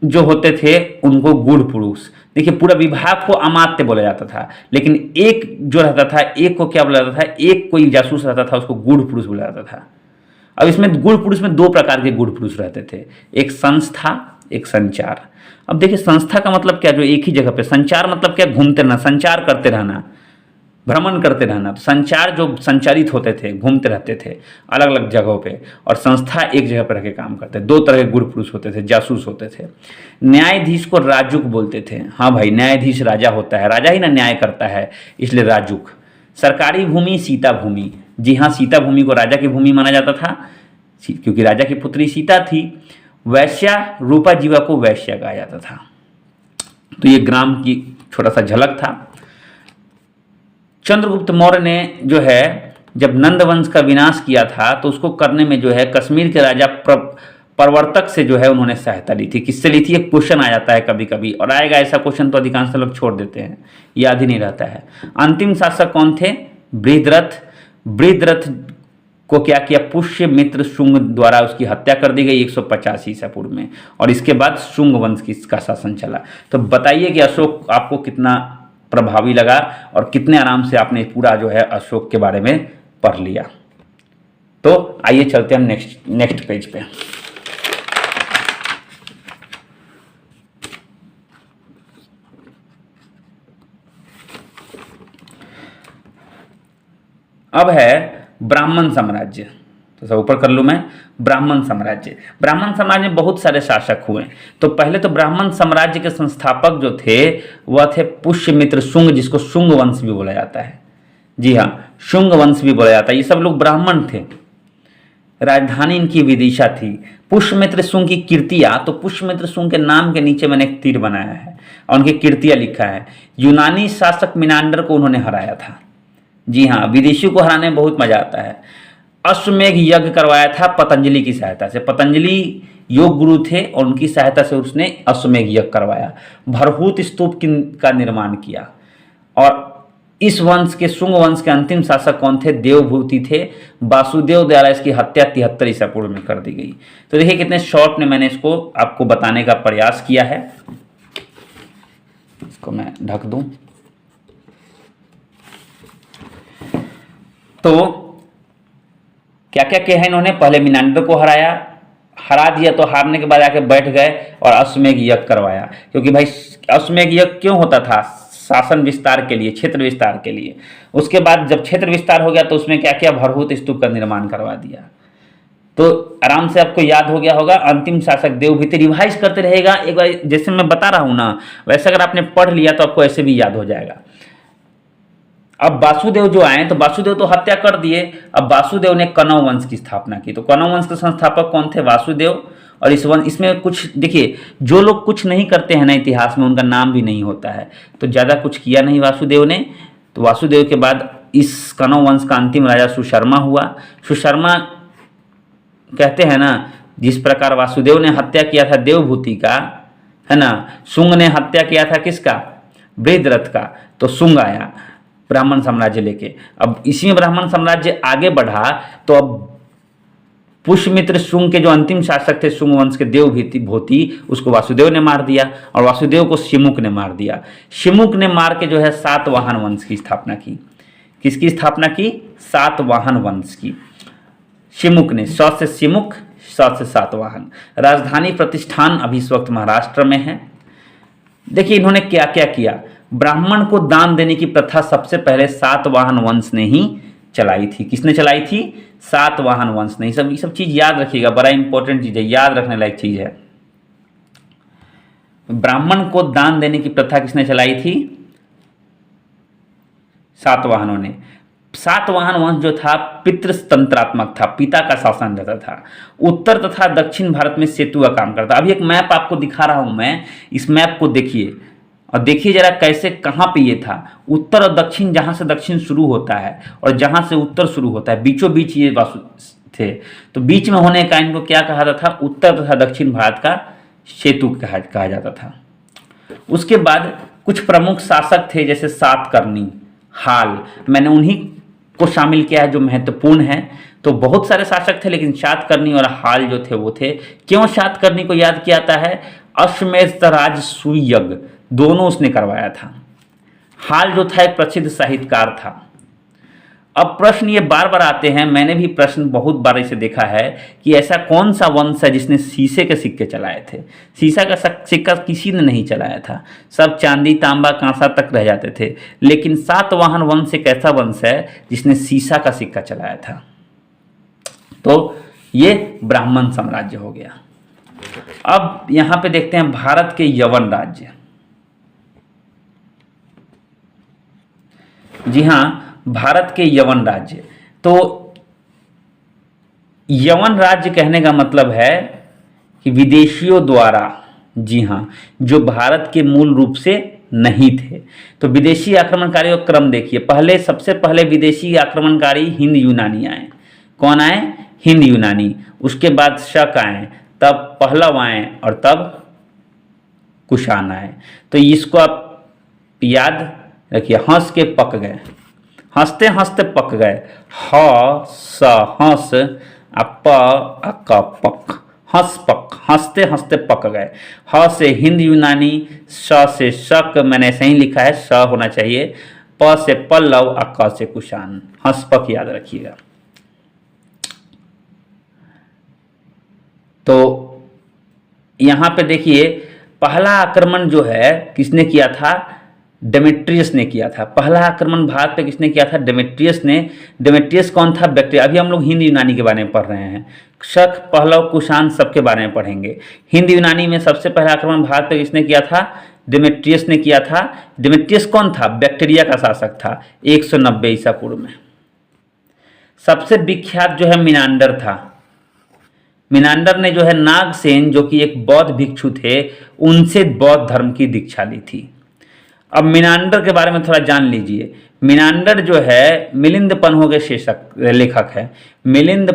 जो होते थे उनको गूढ़ पुरुष। देखिए पूरा विभाग को अमात्य बोला जाता था, लेकिन एक जो रहता था, एक को क्या बोला जाता था? एक कोई जासूस रहता था, उसको गूढ़ पुरुष बोला जाता था। अब इसमें गुण पुरुष में दो प्रकार के गुण पुरुष रहते थे, एक संस्था, एक संचार। अब देखिए संस्था का मतलब क्या, जो एक ही जगह पे, संचार मतलब क्या, घूमते रहना, संचार करते रहना, भ्रमण करते रहना। तो संचार जो संचारित होते थे, घूमते रहते थे अलग अलग जगहों पे, और संस्था एक जगह पर रह के काम करते। दो तरह के गुण पुरुष होते थे, जासूस होते थे। न्यायाधीश को राजुक बोलते थे। हाँ भाई, न्यायाधीश राजा होता है, राजा ही ना न्याय करता है, इसलिए राजुक। सरकारी भूमि सीता भूमि, जी हाँ, सीता भूमि को राजा की भूमि माना जाता था क्योंकि राजा की पुत्री सीता थी। वैश्या, रूपा जीवा को वैश्या कहा जाता था। तो ये ग्राम की छोटा सा झलक था। चंद्रगुप्त मौर्य ने जो है जब नंद वंश का विनाश किया था तो उसको करने में जो है कश्मीर के राजा प्रवर्तक से जो है उन्होंने सहायता ली थी। किससे ली थी? एक क्वेश्चन आ जाता है कभी कभी, और आएगा ऐसा क्वेश्चन तो अधिकांश लोग छोड़ देते हैं, याद ही नहीं रहता है। अंतिम शासक कौन थे? बृहद्रथ। बृहद्रथ को क्या किया? पुष्यमित्र शुंग द्वारा उसकी हत्या कर दी गई 185 ईसा पूर्व में, और इसके बाद शुंग वंश की इसका शासन चला। तो बताइए कि अशोक आपको कितना प्रभावी लगा और कितने आराम से आपने पूरा जो है अशोक के बारे में पढ़ लिया। तो आइए चलते हैं हम नेक्स्ट पेज पे। अब है ब्राह्मण साम्राज्य। तो सब ऊपर कर लूँ मैं, ब्राह्मण साम्राज्य। ब्राह्मण साम्राज्य में बहुत सारे शासक हुए। तो पहले तो ब्राह्मण साम्राज्य के संस्थापक जो थे वह थे पुष्यमित्र शुंग, जिसको शुंग वंश भी बोला जाता है। जी हाँ, शुंग वंश भी बोला जाता है। ये सब लोग ब्राह्मण थे। राजधानी इनकी विदिशा थी। पुष्यमित्र शुंग की कीर्तियां, तो पुष्यमित्र शुंग के नाम के नीचे मैंने एक तीर बनाया है और उनकी कीर्तियां लिखा है। यूनानी शासक मिनांडर को उन्होंने हराया था। जी हाँ, विदेशी को हराने में बहुत मजा आता है। अश्वमेघ यज्ञ करवाया था पतंजलि की सहायता से। पतंजलि योग गुरु थे और उनकी सहायता से उसने अश्वमेघ यज्ञ करवाया। भरहूत स्तूप का निर्माण किया। और इस वंश के, शुंग वंश के अंतिम शासक कौन थे? देवभूति थे। वासुदेव द्वारा इसकी हत्या 73 ईसा पूर्व में कर दी गई। तो देखिए कितने शॉर्ट में मैंने इसको आपको बताने का प्रयास किया है। इसको मैं ढक दूं। तो क्या क्या किया है इन्होंने? पहले मिनांडर को हरा दिया, तो हारने के बाद आके बैठ गए और अश्वमेघ यज्ञ करवाया। क्योंकि भाई अश्वमेघ यज्ञ क्यों होता था? शासन विस्तार के लिए, क्षेत्र विस्तार के लिए। उसके बाद जब क्षेत्र विस्तार हो गया तो उसमें क्या किया? भरहूत स्तूप का निर्माण करवा दिया। तो आराम से आपको याद हो गया होगा। अंतिम शासक देवभूति, रिवाइज करते रहेगा एक बार, जैसे मैं बता रहा हूं ना वैसे अगर आपने पढ़ लिया तो आपको ऐसे भी याद हो जाएगा। अब वासुदेव जो आए, तो वासुदेव तो हत्या कर दिए। अब वासुदेव ने कनव वंश की स्थापना की। तो कनव वंश के संस्थापक कौन थे? वासुदेव। और इस वंश, इसमें कुछ देखिए, जो लोग कुछ नहीं करते हैं ना इतिहास में, उनका नाम भी नहीं होता है। तो ज़्यादा कुछ किया नहीं वासुदेव ने। तो वासुदेव के बाद इस कनव वंश का अंतिम राजा सुशर्मा हुआ। सुशर्मा कहते हैं ना, जिस प्रकार वासुदेव ने हत्या किया था देवभूति का, है ना, शुंग ने हत्या किया था किसका? बृहद्रथ का। तो शुंग आया ब्राह्मण साम्राज्य लेके। अब इसी में ब्राह्मण साम्राज्य आगे बढ़ा तो अब पुष्यमित्र शुंग के जो अंतिम शासक थे शुंग वंश के देवभूति, उसको वासुदेव ने मार दिया और वासुदेव को शिमुक ने मार दिया। शिमुक ने मार के जो है सातवाहन वंश की स्थापना की। किसकी स्थापना की? सातवाहन वंश की। शिमुक ने, स से शिमुक, स से सातवाहन। राजधानी प्रतिष्ठान अभी इस वक्त महाराष्ट्र में है। देखिए इन्होंने क्या क्या किया। ब्राह्मण को दान देने की प्रथा सबसे पहले सातवाहन वंश ने ही चलाई थी। किसने चलाई थी? सातवाहन वंश ने। ये सब चीज याद रखिएगा, बड़ा इंपॉर्टेंट चीज है, याद रखने लायक चीज है। ब्राह्मण को दान देने की प्रथा किसने चलाई थी? सातवाहनों ने। सातवाहन वंश जो था पितृतंत्रात्मक था, पिता का शासन रहता था। उत्तर तथा दक्षिण भारत में सेतु का काम करता। अभी एक मैप आपको दिखा रहा हूं मैं, इस मैप को देखिए और देखिए जरा कैसे, कहाँ पे ये था। उत्तर और दक्षिण, जहाँ से दक्षिण शुरू होता है और जहाँ से उत्तर शुरू होता है, बीचों बीच ये वासु थे। तो बीच में होने का इनको क्या कहा जाता था? उत्तर तथा दक्षिण भारत का सेतु कहा जाता था। उसके बाद कुछ प्रमुख शासक थे जैसे सातकर्णी, हाल, मैंने उन्हीं को शामिल किया है जो महत्वपूर्ण है। तो बहुत सारे शासक थे लेकिन सातकर्णी और हाल जो थे वो थे। क्यों सातकर्णी को याद किया जाता है? अश्वमेध राजसूय यज्ञ दोनों उसने करवाया था। हाल जो था एक प्रसिद्ध साहित्यकार था। अब प्रश्न ये बार बार आते हैं, मैंने भी प्रश्न बहुत बार इसे देखा है कि ऐसा कौन सा वंश है जिसने शीशे के सिक्के चलाए थे। शीशा का सिक्का किसी ने नहीं चलाया था, सब चांदी तांबा कांसा तक रह जाते थे। लेकिन सातवाहन वंश एक ऐसा वंश है जिसने शीशा का सिक्का चलाया था। तो ये ब्राह्मण साम्राज्य हो गया। अब यहां पे देखते हैं भारत के यवन राज्य। जी हां, भारत के यवन राज्य। तो यवन राज्य कहने का मतलब है कि विदेशियों द्वारा, जी हां, जो भारत के मूल रूप से नहीं थे। तो विदेशी आक्रमणकारियों का क्रम देखिए, पहले सबसे पहले विदेशी आक्रमणकारी हिंद यूनानी आए। कौन आए? हिंद यूनानी। उसके बाद शक आए, तब पहलव आए और तब कुषाण आए। तो इसको आप याद रखिए, हंस के पक गए, हंसते हंसते पक गए। ह स हंस प क पक, हंस पक, हंसते हंसते पक गए। ह से हिंद यूनानी, स से शक, मैंने ऐसे ही लिखा है, स होना चाहिए, प से पल्लव और क से कुषाण। हंस पक याद रखिएगा। तो यहां पे देखिए, पहला आक्रमण जो है किसने किया था? डेमेट्रियस ने किया था। पहला आक्रमण भारत पे किसने किया था? डेमेट्रियस ने। डेमेट्रियस कौन था? बैक्टीरिया। अभी हम लोग हिंद यूनानी के बारे में पढ़ रहे हैं, शक पहलव कुषाण सबके बारे में पढ़ेंगे। हिंद यूनानी में सबसे पहला आक्रमण भारत पे किसने किया था? डेमेट्रियस ने किया था। डेमेट्रियस कौन था? बैक्टीरिया का शासक था, 190 ईसा पूर्व में। सबसे विख्यात जो है मिनांडर था। मिनांडर ने जो है नागसेन, जो कि एक बौद्ध भिक्षु थे, उनसे बौद्ध धर्म की दीक्षा ली थी। अब मिनांडर के बारे में थोड़ा जान लीजिए। मिनांडर जो है मिलिंद पन्हो के लेखक है। मिलिंद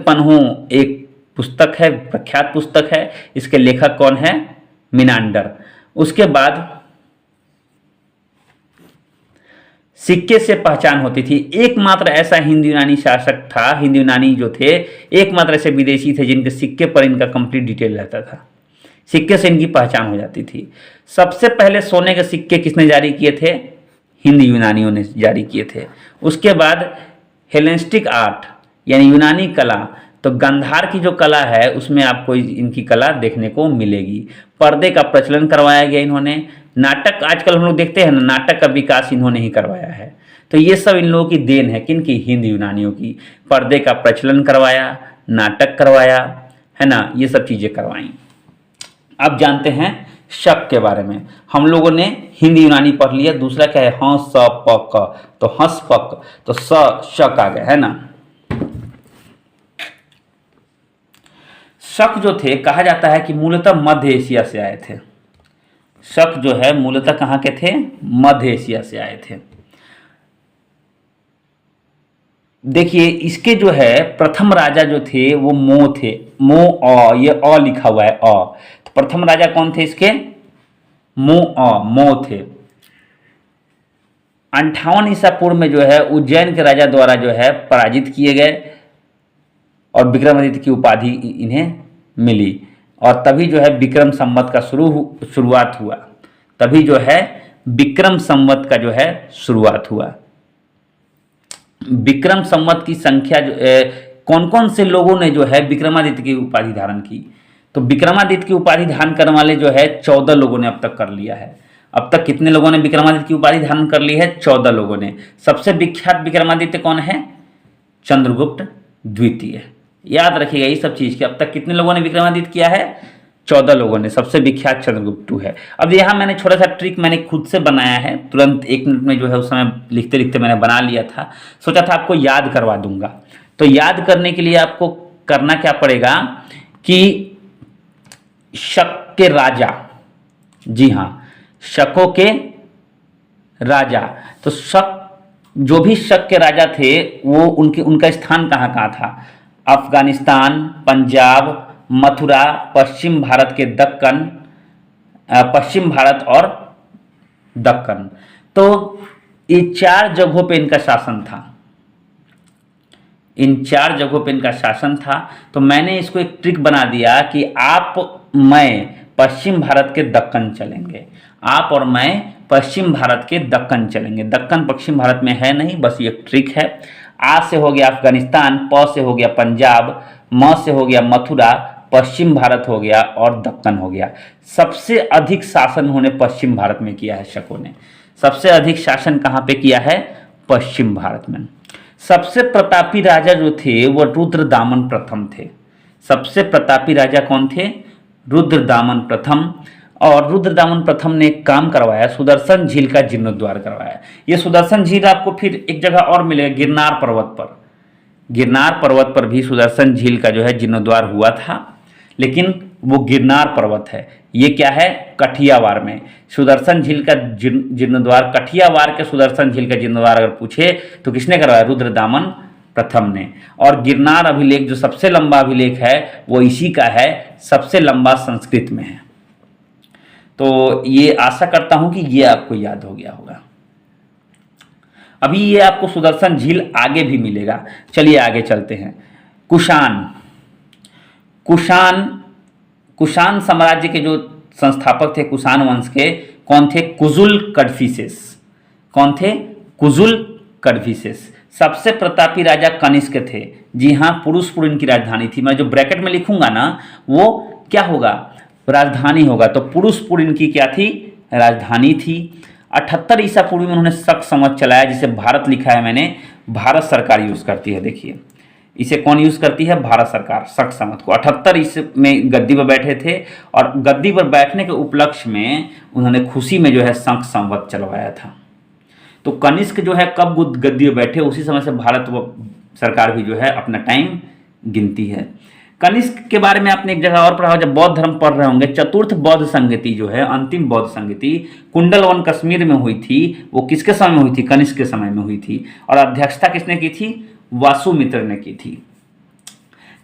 पन्हो एक पुस्तक है, प्रख्यात पुस्तक है। इसके लेखक कौन है? मिनांडर। उसके बाद सिक्के से पहचान होती थी। एकमात्र ऐसा हिंद यूनानी शासक था, हिंद यूनानी जो थे एकमात्र ऐसे विदेशी थे जिनके सिक्के पर इनका कंप्लीट डिटेल रहता था। सिक्के से इनकी पहचान हो जाती थी। सबसे पहले सोने के सिक्के किसने जारी किए थे? हिंद यूनानियों ने जारी किए थे। उसके बाद हेलेनिस्टिक आर्ट यानी यूनानी कला, तो गंधार की जो कला है उसमें आपको इनकी कला देखने को मिलेगी। पर्दे का प्रचलन करवाया गया इन्होंने। नाटक आजकल हम लोग देखते हैं ना, नाटक का विकास इन्होंने ही करवाया है। तो ये सब इन लोगों की देन है, किनकी? हिंद यूनानियों की। पर्दे का प्रचलन करवाया, नाटक करवाया, है ना, ये सब चीज़ें करवाई। अब जानते हैं शक के बारे में। हम लोगों ने हिंद यूनानी पढ़ लिया। दूसरा क्या है? हंस स प क, तो हंस पक, तो स शक आ गया, है ना। शक जो थे, कहा जाता है कि मूलतः मध्य एशिया से आए थे। शक जो है मूलतः कहाँ के थे? मध्य एशिया से आए थे। देखिए, इसके जो है प्रथम राजा जो थे वो मो थे। मो अ, ये अ लिखा हुआ है, अ। तो प्रथम राजा कौन थे इसके? मो थे। 58 ईसा पूर्व में जो है उज्जैन के राजा द्वारा जो है पराजित किए गए और विक्रमादित्य की उपाधि इन्हें मिली। और तभी जो है विक्रम संवत का शुरुआत हुआ। तभी जो है विक्रम संवत का जो है शुरुआत हुआ। विक्रम संवत की संख्या कौन कौन से लोगों ने जो है विक्रमादित्य की उपाधि धारण की? तो विक्रमादित्य की उपाधि धारण करने वाले जो है 14 लोगों ने अब तक कर लिया है। अब तक कितने लोगों ने विक्रमादित्य की उपाधि धारण कर ली है? 14 लोगों ने। सबसे विख्यात विक्रमादित्य कौन है? चंद्रगुप्त द्वितीय। याद रखिएगा ये सब चीज कि अब तक कितने लोगों ने विक्रमादित्य किया है? 14 लोगों ने। सबसे विख्यात चंद्रगुप्त है। अब यहाँ मैंने छोटा सा ट्रिक मैंने खुद से बनाया है, तुरंत 1 मिनट में जो है उस समय लिखते लिखते मैंने बना लिया था। सोचा था आपको याद करवा दूंगा। तो याद करने के लिए आपको करना क्या पड़ेगा कि शक के राजा, जी हाँ, शकों के राजा, तो शक जो भी शक के राजा थे वो उनका स्थान कहाँ कहाँ था? अफगानिस्तान, पंजाब, मथुरा, पश्चिम भारत के दक्कन, पश्चिम भारत और दक्कन। तो ये 4 जगहों पे इनका शासन था। इन 4 जगहों पे इनका शासन था। तो मैंने इसको एक ट्रिक बना दिया कि आप मैं पश्चिम भारत के दक्कन चलेंगे। आप और मैं पश्चिम भारत के दक्कन चलेंगे। दक्कन पश्चिम भारत में है नहीं, बस ये ट्रिक है। आ से हो गया अफगानिस्तान, प से हो गया पंजाब, म से हो गया मथुरा, पश्चिम भारत हो गया और दक्कन हो गया। सबसे अधिक शासन उन्होंने पश्चिम भारत में किया है शकों ने। सबसे अधिक शासन कहाँ पे किया है? पश्चिम भारत में। सबसे प्रतापी राजा जो थे वो रुद्रदामन प्रथम थे। सबसे प्रतापी राजा कौन थे? रुद्रदामन प्रथम। और रुद्रदामन प्रथम ने एक काम करवाया, सुदर्शन झील का जीर्णोद्धार करवाया। ये सुदर्शन झील आपको फिर एक जगह और मिलेगा, गिरनार पर्वत पर। गिरनार पर्वत पर भी सुदर्शन झील का जो है जीर्णोद्धार हुआ था, लेकिन वो गिरनार पर्वत है। ये क्या है? कठियावाड़ में। सुदर्शन झील का जीर्णोद्धार, कठियावाड़ के सुदर्शन झील का जीर्णोद्धार अगर पूछे तो किसने करवाया? रुद्रदामन प्रथम ने। और गिरनार अभिलेख जो सबसे लंबा अभिलेख है वो इसी का है, सबसे लंबा संस्कृत में है। तो ये आशा करता हूं कि ये आपको याद हो गया होगा। अभी ये आपको सुदर्शन झील आगे भी मिलेगा। चलिए आगे चलते हैं। कुषाण। कुषाण साम्राज्य के जो संस्थापक थे कुषाण वंश के, कौन थे? कुजुल कड़फिसेस। कौन थे? कुजुल कड़फिसेस। सबसे प्रतापी राजा कनिष्क थे। जी हाँ, पुरुषपुर इनकी राजधानी थी। मैं जो ब्रैकेट में लिखूंगा ना वो क्या होगा? राजधानी होगा। तो पुरुषपुर इनकी क्या थी? राजधानी थी। 78 ईसा पूर्व में उन्होंने शक समत चलाया, जिसे भारत लिखा है मैंने, भारत सरकार यूज करती है। देखिए इसे कौन यूज करती है? भारत सरकार। शक समत को 78 ईसा में गद्दी पर बैठे थे और गद्दी पर बैठने के उपलक्ष्य में उन्होंने खुशी में जो है शक संवत चलवाया था। तो कनिष्क जो है कब गद्दी पर बैठे, उसी समय से भारत सरकार भी जो है अपना टाइम गिनती है। कनिष्क के बारे में आपने एक जगह और पढ़ा, जब बौद्ध धर्म पढ़ रहे होंगे, चतुर्थ बौद्ध संगति जो है, अंतिम बौद्ध संगति कुंडलवन कश्मीर में हुई थी। वो किसके समय में हुई थी? कनिष्क के समय में हुई थी। और अध्यक्षता किसने की थी? वासुमित्र ने की थी।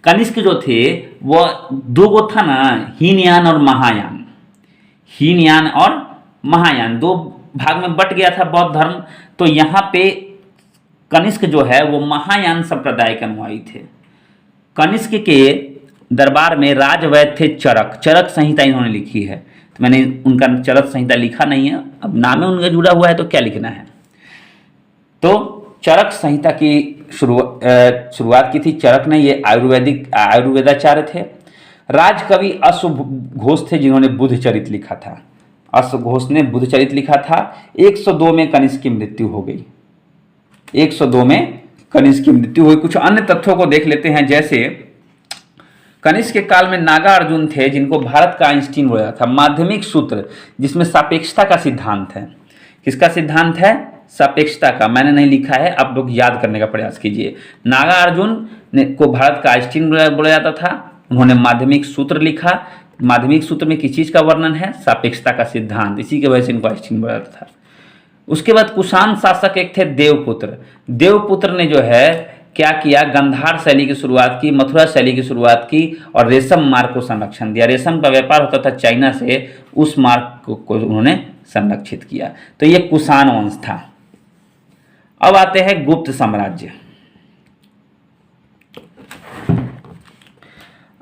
कनिष्क जो थे वो दो गो था ना, हीनयान और महायान। हीनयान और महायान दो भाग में बट गया था बौद्ध धर्म। तो यहाँ पे कनिष्क जो है वो महायान संप्रदाय के अनुयायी थे। कनिष्क के दरबार में राजवैद्य थे चरक। चरक संहिता इन्होंने लिखी है। तो मैंने उनका चरक संहिता लिखा नहीं है, अब नाम में उनका जुड़ा हुआ है तो क्या लिखना है। तो चरक संहिता की शुरुआत की थी चरक ने। ये आयुर्वेदाचार्य थे। राजकवि अश्वघोष थे जिन्होंने बुद्धचरित लिखा था। अश्वघोष ने बुद्धचरित लिखा था। 102 में कनिष्क की मृत्यु हो गई। 102 में कनिष्क की मृत्यु हुई। कुछ अन्य तथ्यों को देख लेते हैं, जैसे कनिष्क के काल में नागा अर्जुन थे जिनको भारत का आइंस्टीन बोला था। माध्यमिक सूत्र जिसमें सापेक्षता का सिद्धांत है। किसका सिद्धांत है? सापेक्षता का। मैंने नहीं लिखा है, आप लोग याद करने का प्रयास कीजिए। नागा अर्जुन को भारत का आइंस्टीन बोला जाता था। उन्होंने माध्यमिक सूत्र लिखा। माध्यमिक सूत्र में किस चीज का वर्णन है? सापेक्षता का सिद्धांत। इसी की वजह से इनको आइंस्टीन बोला जाता था। उसके बाद कुषाण शासक एक थे देवपुत्र। देवपुत्र ने जो है क्या किया? गंधार शैली की शुरुआत की, मथुरा शैली की शुरुआत की और रेशम मार्ग को संरक्षण दिया। रेशम का व्यापार होता था चाइना से, उस मार्ग को उन्होंने संरक्षित किया। तो ये कुषाण वंश था। अब आते हैं गुप्त साम्राज्य।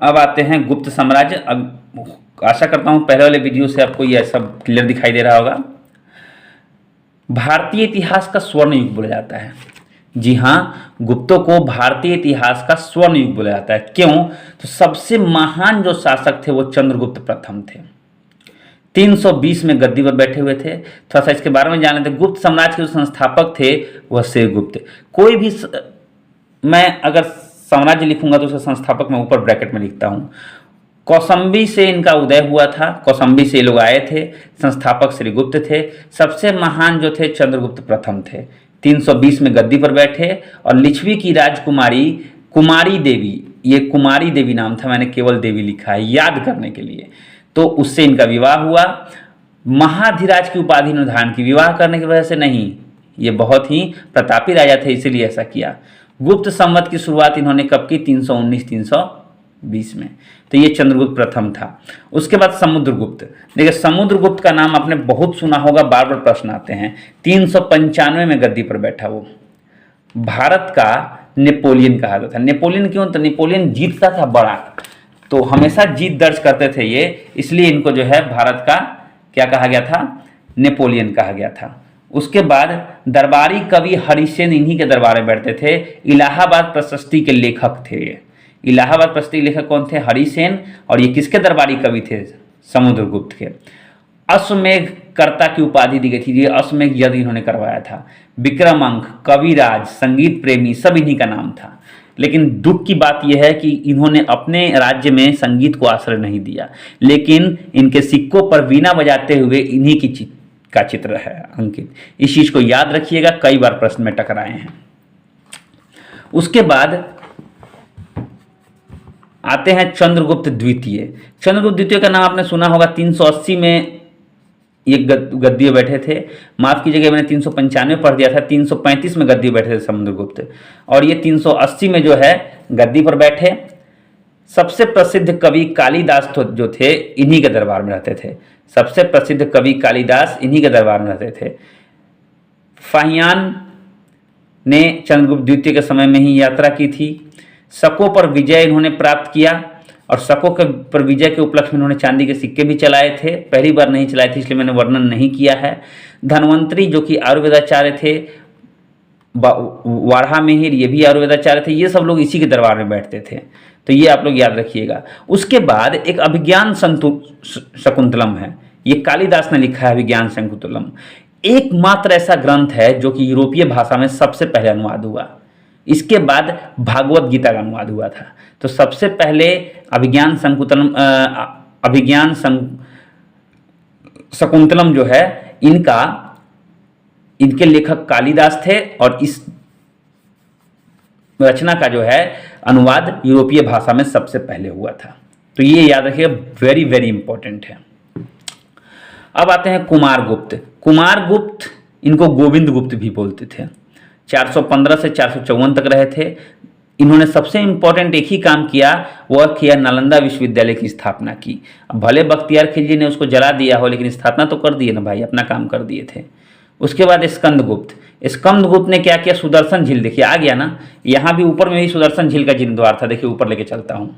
अब आते हैं गुप्त साम्राज्य। अब आशा करता हूं पहले वाले वीडियो से आपको यह सब क्लियर दिखाई दे रहा होगा। भारतीय इतिहास का स्वर्ण युग बोला जाता है। जी हाँ, गुप्तों को भारतीय इतिहास का स्वर्ण युग बोला जाता है। क्यों? तो सबसे महान जो शासक थे वो चंद्रगुप्त प्रथम थे। 320 में गद्दी पर बैठे हुए थे। थोड़ा सा इसके बारे में जान लेते। गुप्त साम्राज्य के जो संस्थापक थे वह श्रीगुप्त। कोई भी मैं अगर साम्राज्य लिखूंगा तो उसका संस्थापक मैं ऊपर ब्रैकेट में लिखता हूं। कौसंबी से इनका उदय हुआ था। कौसंबी से लोग आए थे। संस्थापक श्रीगुप्त थे। सबसे महान जो थे चंद्रगुप्त प्रथम थे। 320 में गद्दी पर बैठे। और लिच्छवी की राजकुमारी कुमारी देवी, ये कुमारी देवी नाम था, मैंने केवल देवी लिखा है याद करने के लिए। तो उससे इनका विवाह हुआ। महाधिराज की उपाधि निर्धारण की, विवाह करने की वजह से नहीं, ये बहुत ही प्रतापी राजा थे इसीलिए ऐसा किया। गुप्त संवत की शुरुआत इन्होंने कब की? 319-320 में। तो ये चंद्रगुप्त प्रथम था। उसके बाद समुद्रगुप्त। देखिए समुद्रगुप्त का नाम आपने बहुत सुना होगा, बार बार प्रश्न आते हैं। 395 में गद्दी पर बैठा। वो भारत का नेपोलियन कहा जाता था। नेपोलियन क्यों? तो नेपोलियन जीतता था बड़ा, तो हमेशा जीत दर्ज करते थे ये, इसलिए इनको जो है भारत का क्या कहा गया था? नेपोलियन कहा गया था। उसके बाद दरबारी कवि हरिसेन इन्हीं के दरबार में बैठते थे। इलाहाबाद प्रशस्ति के लेखक थे ये। इलाहाबाद प्रशस्ति के लेखक कौन थे? हरिसेन। और ये किसके दरबारी कवि थे? समुद्रगुप्त के। अश्वमेघ कर्ता की उपाधि दी गई थी, ये अश्वमेघ यज्ञ इन्होंने करवाया था। विक्रम अंक, कविराज, संगीत प्रेमी, सब इन्हीं का नाम था। लेकिन दुख की बात यह है कि इन्होंने अपने राज्य में संगीत को आश्रय नहीं दिया, लेकिन इनके सिक्कों पर वीणा बजाते हुए इन्हीं की का चित्र है अंकित। इस चीज को याद रखिएगा, कई बार प्रश्न में टकराए हैं। उसके बाद आते हैं चंद्रगुप्त द्वितीय। चंद्रगुप्त द्वितीय का नाम आपने सुना होगा। 380 में ये गद्दी बैठे थे, माफ कीजिएगा मैंने 395 पढ़ दिया था, 335 में गद्दी बैठे थे समुद्रगुप्त, और ये 380 में जो है गद्दी पर बैठे। सबसे प्रसिद्ध कवि कालिदास जो थे इन्हीं के दरबार में रहते थे। सबसे प्रसिद्ध कवि कालिदास इन्हीं के दरबार में रहते थे। फाहियान ने चंद्रगुप्त द्वितीय के समय में ही यात्रा की थी। शकों पर विजय इन्होंने प्राप्त किया, और शकों के पर विजय के उपलक्ष्य में इन्होंने चांदी के सिक्के भी चलाए थे। पहली बार नहीं चलाए थे इसलिए मैंने वर्णन नहीं किया है। धन्वंतरी जो कि आयुर्वेदाचार्य थे, वाढ़ा मिहिर ये भी आयुर्वेदाचार्य थे, ये सब लोग इसी के दरबार में बैठते थे। तो ये आप लोग याद रखिएगा। उसके बाद एक अभिज्ञान शकुंतलम है, ये कालिदास ने लिखा है अभिज्ञान शकुंतलम। एकमात्र ऐसा ग्रंथ है जो कि यूरोपीय भाषा में सबसे पहले अनुवाद हुआ। इसके बाद भागवत गीता का अनुवाद हुआ था। तो सबसे पहले अभिज्ञान शकुंतलम जो है इनके लेखक कालिदास थे, और इस रचना का जो है अनुवाद यूरोपीय भाषा में सबसे पहले हुआ था। तो ये याद रखिए, वेरी वेरी इंपॉर्टेंट है। अब आते हैं कुमारगुप्त। कुमारगुप्त इनको गोविंद गुप्त भी बोलते थे। 415 से 454 तक रहे थे। इन्होंने सबसे इंपॉर्टेंट एक ही काम किया, वह किया नालंदा विश्वविद्यालय की स्थापना की। अब भले बख्तियार खिलजी ने उसको जला दिया हो, लेकिन स्थापना तो कर दिए ना भाई, अपना काम कर दिए थे। उसके बाद स्कंदगुप्त। स्कंदगुप्त ने क्या किया? सुदर्शन झील, देखिए आ गया ना, यहाँ भी ऊपर में भी सुदर्शन झील का जीर्णोद्वार था। देखिए ऊपर लेके चलता हूँ,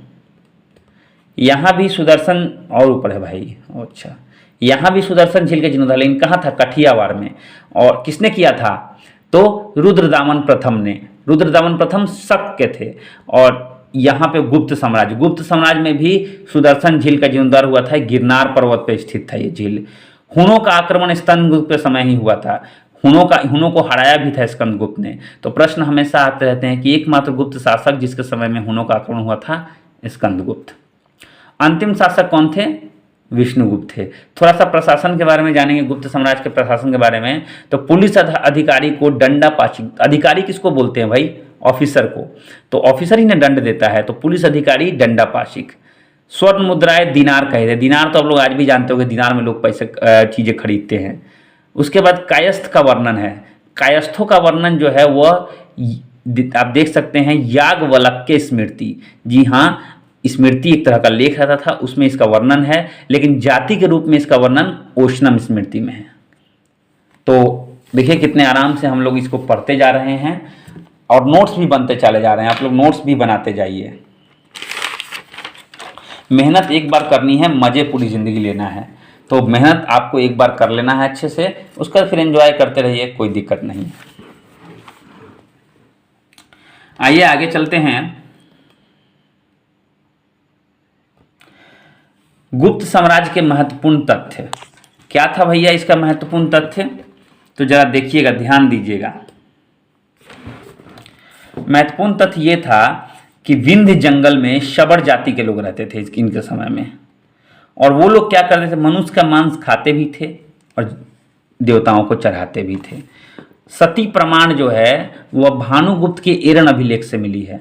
यहाँ भी सुदर्शन, और ऊपर है भाई, अच्छा यहाँ भी सुदर्शन झील का जीर्णोद्वार, लेकिन कहाँ था? कठियावाड़ में। और किसने किया था? तो रुद्रदामन प्रथम ने। रुद्रदामन प्रथम शक के थे। और यहाँ पे गुप्त साम्राज्य में भी सुदर्शन झील का जीर्णोद्वार हुआ था। गिरनार पर्वत पर स्थित था ये झील। हुनों का आक्रमण स्कंदगुप्त के समय ही हुआ था। हुनों को हराया भी था स्कंदगुप्त ने। तो प्रश्न हमेशा आते रहते हैं कि एकमात्र गुप्त शासक जिसके समय में हुनों का आक्रमण हुआ था, स्कंदगुप्त। अंतिम शासक कौन थे? विष्णुगुप्त थे। थोड़ा सा प्रशासन के बारे में जानेंगे, गुप्त साम्राज्य के प्रशासन के बारे में। तो पुलिस अधिकारी को दंडापाशिक, अधिकारी किसको बोलते हैं भाई? ऑफिसर को। तो ऑफिसर ही ने दंड देता है, तो पुलिस अधिकारी दंडापाशिक। स्वर्ण मुद्राएं दीनार कहते हैं। दीनार तो आप लोग आज भी जानते हो कि दीनार में लोग पैसे चीजें खरीदते हैं। उसके बाद कायस्थ का वर्णन है। कायस्थों का वर्णन जो है वह आप देख सकते हैं, याज्ञवल्क्य स्मृति। जी हाँ, स्मृति एक तरह का लेख रहता था, उसमें इसका वर्णन है, लेकिन जाति के रूप में इसका वर्णन ओशनम स्मृति में है। तो देखिए कितने आराम से हम लोग इसको पढ़ते जा रहे हैं, और नोट्स भी बनते चले जा रहे हैं। आप लोग नोट्स भी बनाते जाइए। मेहनत एक बार करनी है, मजे पूरी जिंदगी लेना है। तो मेहनत आपको एक बार कर लेना है अच्छे से, उसका फिर एंजॉय करते रहिए, कोई दिक्कत नहीं। आइए आगे चलते हैं। गुप्त साम्राज्य के महत्वपूर्ण तथ्य क्या था भैया? इसका महत्वपूर्ण तथ्य तो जरा देखिएगा, ध्यान दीजिएगा। महत्वपूर्ण तथ्य ये था कि विंध्य जंगल में शबर जाति के लोग रहते थे इनके समय में, और वो लोग क्या करते थे? मनुष्य का मांस खाते भी थे और देवताओं को चढ़ाते भी थे। सती प्रमाण जो है वह भानुगुप्त के एरन अभिलेख से मिली है।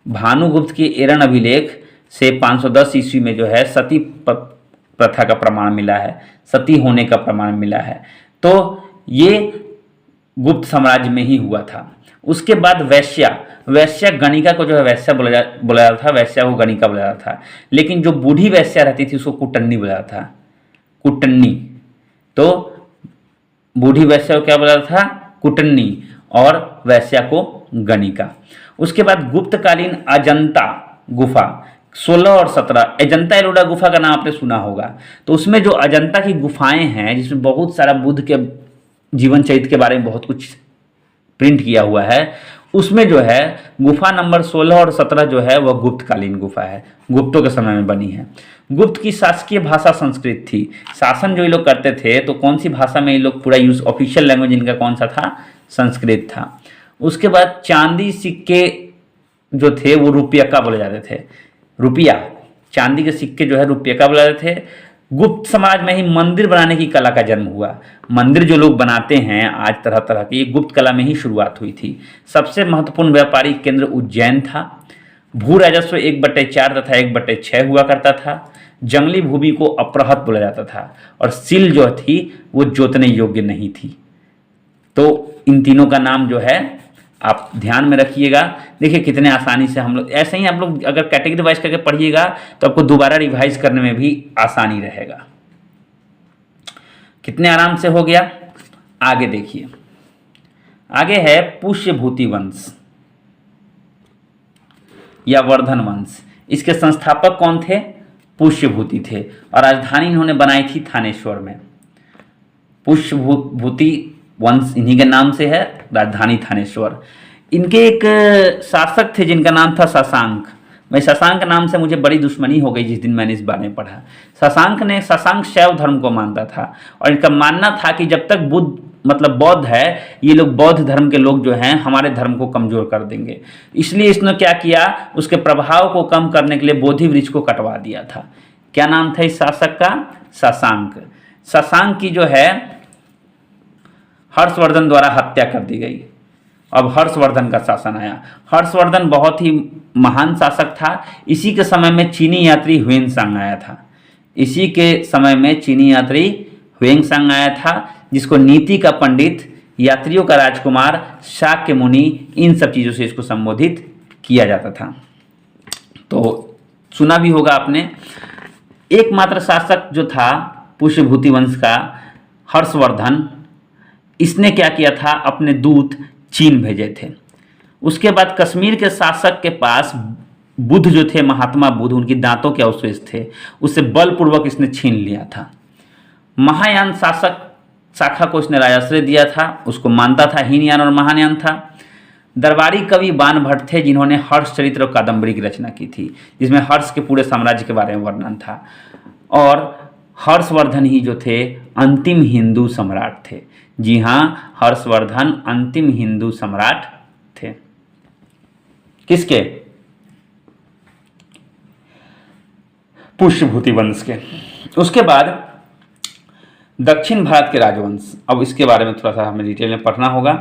भानुगुप्त के एरन अभिलेख से 510 ईस्वी में जो है सती प्रथा का प्रमाण मिला है, सती होने का प्रमाण मिला है। तो ये गुप्त साम्राज्य में ही हुआ था। उसके बाद वैश्या गणिका को जो है वैश्या बोला जाता था, वैश्या को गणिका बोला जाता था। लेकिन जो बूढ़ी वैश्या रहती थी उसको कुटन्नी बोला जाता था, कुटन्नी। तो बूढ़ी वैश्या को क्या बोला जाता था? कुटन्नी, और वैश्या को गणिका। उसके बाद गुप्तकालीन अजंता गुफा 16 और 17 अजंता एलोरा गुफा का नाम आपने सुना होगा। तो उसमें जो अजंता की गुफाएं हैं, जिसमें बहुत सारा बुद्ध के जीवन चरित्र के बारे में बहुत कुछ प्रिंट किया हुआ है, उसमें जो है गुफा नंबर 16 और 17 जो है वह गुप्तकालीन गुफा है, गुप्तों के समय में बनी है। गुप्त की शासकीय भाषा संस्कृत थी। शासन जो ये लोग करते थे तो कौन सी भाषा में ये लोग पूरा यूज, ऑफिशियल लैंग्वेज इनका कौन सा था? संस्कृत था। उसके बाद चांदी सिक्के जो थे वो रुपया बोले जाते थे, रुपया, चांदी के सिक्के जो है रुपया बोले जाते थे। गुप्त समाज में ही मंदिर बनाने की कला का जन्म हुआ। मंदिर जो लोग बनाते हैं आज तरह तरह की, गुप्त कला में ही शुरुआत हुई थी। सबसे महत्वपूर्ण व्यापारिक केंद्र उज्जैन था। भू राजस्व 1/4 तथा 1/6 हुआ करता था। जंगली भूमि को अपरहत बोला जाता था और सील जो थी वो जोतने योग्य नहीं थी। तो इन तीनों का नाम जो है आप ध्यान में रखिएगा। देखिए कितने आसानी से हम लोग, ऐसे ही आप लोग अगर कैटेगरी वाइज करके पढ़िएगा तो आपको दोबारा रिवाइज करने में भी आसानी रहेगा। कितने आराम से हो गया। आगे देखिए, आगे है पुष्यभूति वंश या वर्धन वंश। इसके संस्थापक कौन थे? पुष्यभूति थे और राजधानी इन्होंने बनाई थी थानेश्वर में। पुष्यभूति वंश इन्हीं के नाम से है, राजधानी थानेश्वर। इनके एक शासक थे जिनका नाम था शशांक। मैं शशांक नाम से मुझे बड़ी दुश्मनी हो गई जिस दिन मैंने इस बारे में पढ़ा। शशांक शैव धर्म को मानता था और इनका मानना था कि जब तक बुद्ध मतलब बौद्ध है, ये लोग बौद्ध धर्म के लोग जो हैं हमारे धर्म को कमजोर कर देंगे। इसलिए इसने क्या किया, उसके प्रभाव को कम करने के लिए बोधि वृक्ष को कटवा दिया था। क्या नाम था इस शासक का? शशांक। शशांक की जो है हर्षवर्धन द्वारा हत्या कर दी गई। अब हर्षवर्धन का शासन आया। हर्षवर्धन बहुत ही महान शासक था। इसी के समय में चीनी यात्री ह्वेनसांग आया था। इसी के समय में चीनी यात्री ह्वेनसांग आया था, जिसको नीति का पंडित, यात्रियों का राजकुमार, शाक्य मुनि, इन सब चीज़ों से इसको संबोधित किया जाता था। तो सुना भी होगा आपने। एकमात्र शासक जो था पुष्यभूति वंश का, हर्षवर्धन, इसने क्या किया था, अपने दूत चीन भेजे थे। उसके बाद कश्मीर के शासक के पास बुद्ध जो थे, महात्मा बुद्ध, उनकी दांतों के अवशेष थे, उससे बलपूर्वक इसने छीन लिया था। महायान शासक शाखा को इसने राजाश्रय दिया था, उसको मानता था, हीनयान और महायान था। दरबारी कवि बाण भट्ट थे जिन्होंने हर्ष चरित्र और कादम्बरी की रचना की थी, जिसमें हर्ष के पूरे साम्राज्य के बारे में वर्णन था। और हर्षवर्धन ही जो थे अंतिम हिंदू सम्राट थे। जी हाँ, हर्षवर्धन अंतिम हिंदू सम्राट थे। किसके? पुष्यभूति वंश के। उसके बाद दक्षिण भारत के राजवंश। अब इसके बारे में थोड़ा सा हमें डिटेल में पढ़ना होगा।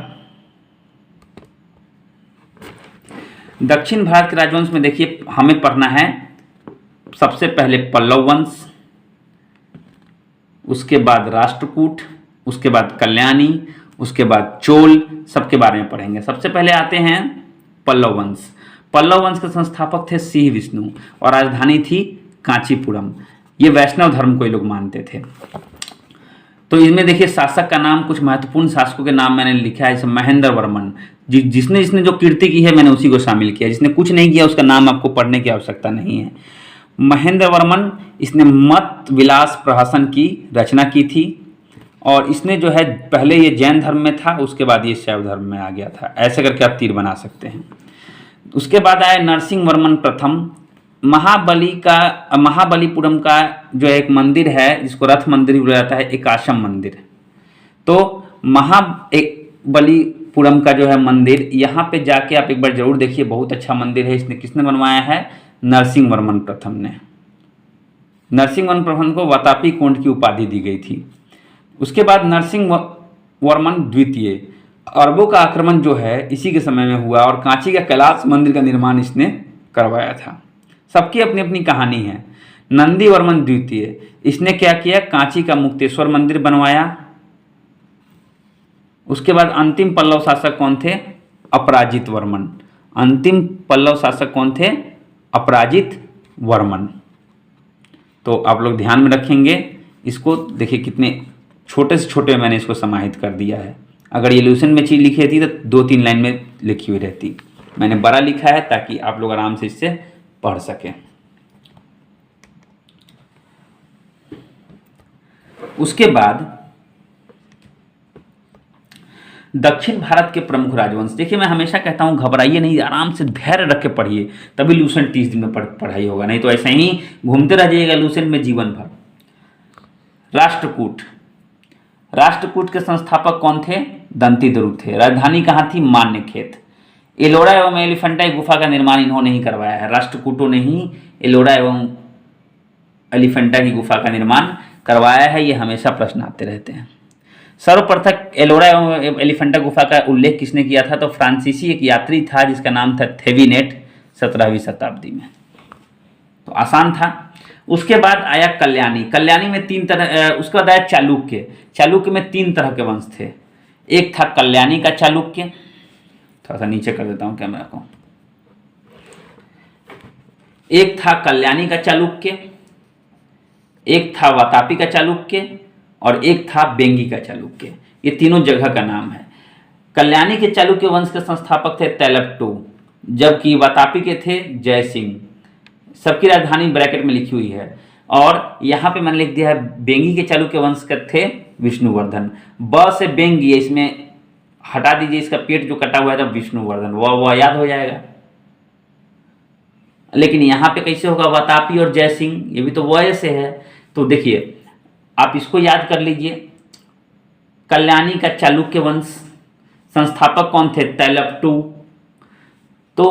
दक्षिण भारत के राजवंश में देखिए हमें पढ़ना है सबसे पहले पल्लव वंश, उसके बाद राष्ट्रकूट, उसके बाद कल्याणी, उसके बाद चोल, सबके बारे में पढ़ेंगे। सबसे पहले आते हैं पल्लव वंश। पल्लव वंश के संस्थापक थे सिंह विष्णु और राजधानी थी कांचीपुरम। ये वैष्णव धर्म को ये लोग मानते थे। तो इसमें देखिए शासक का नाम, कुछ महत्वपूर्ण शासकों के नाम मैंने लिखा है। जैसे महेंद्र वर्मन, जिसने जो कीर्ति की है मैंने उसी को शामिल किया। जिसने कुछ नहीं किया उसका नाम आपको पढ़ने की आवश्यकता नहीं है। महेंद्र वर्मन, इसने मत विलास प्रहसन की रचना की थी और इसने जो है पहले ये जैन धर्म में था, उसके बाद ये शैव धर्म में आ गया था। ऐसे करके आप तीर बना सकते हैं। उसके बाद आए नरसिंह वर्मन प्रथम। महाबलीपुरम का जो एक मंदिर है जिसको रथ मंदिर बोला जाता है, एकाशम मंदिर। तो महाबलीपुरम का जो है मंदिर, यहाँ पे जाके आप एक बार जरूर देखिए, बहुत अच्छा मंदिर है। इसने किसने बनवाया है? नरसिंह वर्मन प्रथम ने। नरसिंह वर्मन प्रथम को वातापी कोंड की उपाधि दी गई थी। उसके बाद नरसिंह वर्मन द्वितीय, अरबों का आक्रमण जो है इसी के समय में हुआ और कांची का कैलाश मंदिर का निर्माण इसने करवाया था। सबकी अपनी अपनी कहानी है। नंदी वर्मन द्वितीय, इसने क्या किया? कांची का मुक्तेश्वर मंदिर बनवाया। उसके बाद अंतिम पल्लव शासक कौन थे? अपराजित वर्मन। अंतिम पल्लव शासक कौन थे? अपराजित वर्मन। तो आप लोग ध्यान में रखेंगे इसको। देखिए कितने छोटे से छोटे मैंने इसको समाहित कर दिया है। अगर ये इल्यूशन में चीज लिखी रहती तो 2-3 लाइन में लिखी हुई रहती। मैंने बड़ा लिखा है ताकि आप लोग आराम से इससे पढ़ सकें। उसके बाद दक्षिण भारत के प्रमुख राजवंश। देखिए मैं हमेशा कहता हूं घबराइए नहीं, आराम से धैर्य रख के पढ़िए, तभी लूसेंट 30 दिन में पढ़ाई होगा, नहीं तो ऐसे ही घूमते रह जाइएगा लूसेंट में जीवन भर। राष्ट्रकूट, राष्ट्रकूट के संस्थापक कौन थे? दंतीदुर्ग थे। राजधानी कहाँ थी? मान्यखेत। एलोरा एवं एलिफेंटा गुफा का निर्माण इन्होंने ही करवाया है, राष्ट्रकूटों ने ही एलोरा एवं एलिफेंटा की गुफा का निर्माण करवाया है। ये हमेशा प्रश्न आते रहते हैं। सर्वप्रथम एलोरा एवं एलिफेंटा गुफा का उल्लेख किसने किया था? तो फ्रांसीसी एक यात्री था जिसका नाम था थेविनेट, 17वीं शताब्दी में। तो आसान था। उसके बाद आया कल्याणी। कल्याणी में 3 तरह, उसके बाद आया चालुक्य। चालुक्य में 3 तरह के वंश थे। एक था कल्याणी का चालुक्य, थोड़ा सा नीचे कर देता हूं कैमरा को। एक था कल्याणी का चालुक्य, एक था वातापी का चालुक्य और एक था बेंगी का चालुक्य। ये तीनों जगह का नाम है। कल्याणी के चालुक्य वंश के संस्थापक थे तैलप्टू, जबकि वातापी के थे जय सिंह। सबकी राजधानी ब्रैकेट में लिखी हुई है। और यहाँ पे मैंने लिख दिया है बेंगी के चालुक्य वंश के थे विष्णुवर्धन। ब से बेंगी, इसमें हटा दीजिए, इसका पेट जो कटा हुआ है तो विष्णुवर्धन, वह याद हो जाएगा। लेकिन यहाँ पे कैसे होगा? वातापी और जय सिंह, ये भी तो वह से है। तो देखिए आप इसको याद कर लीजिए। कल्याणी का चालुक्य वंश, संस्थापक कौन थे? तैलप्टू। तो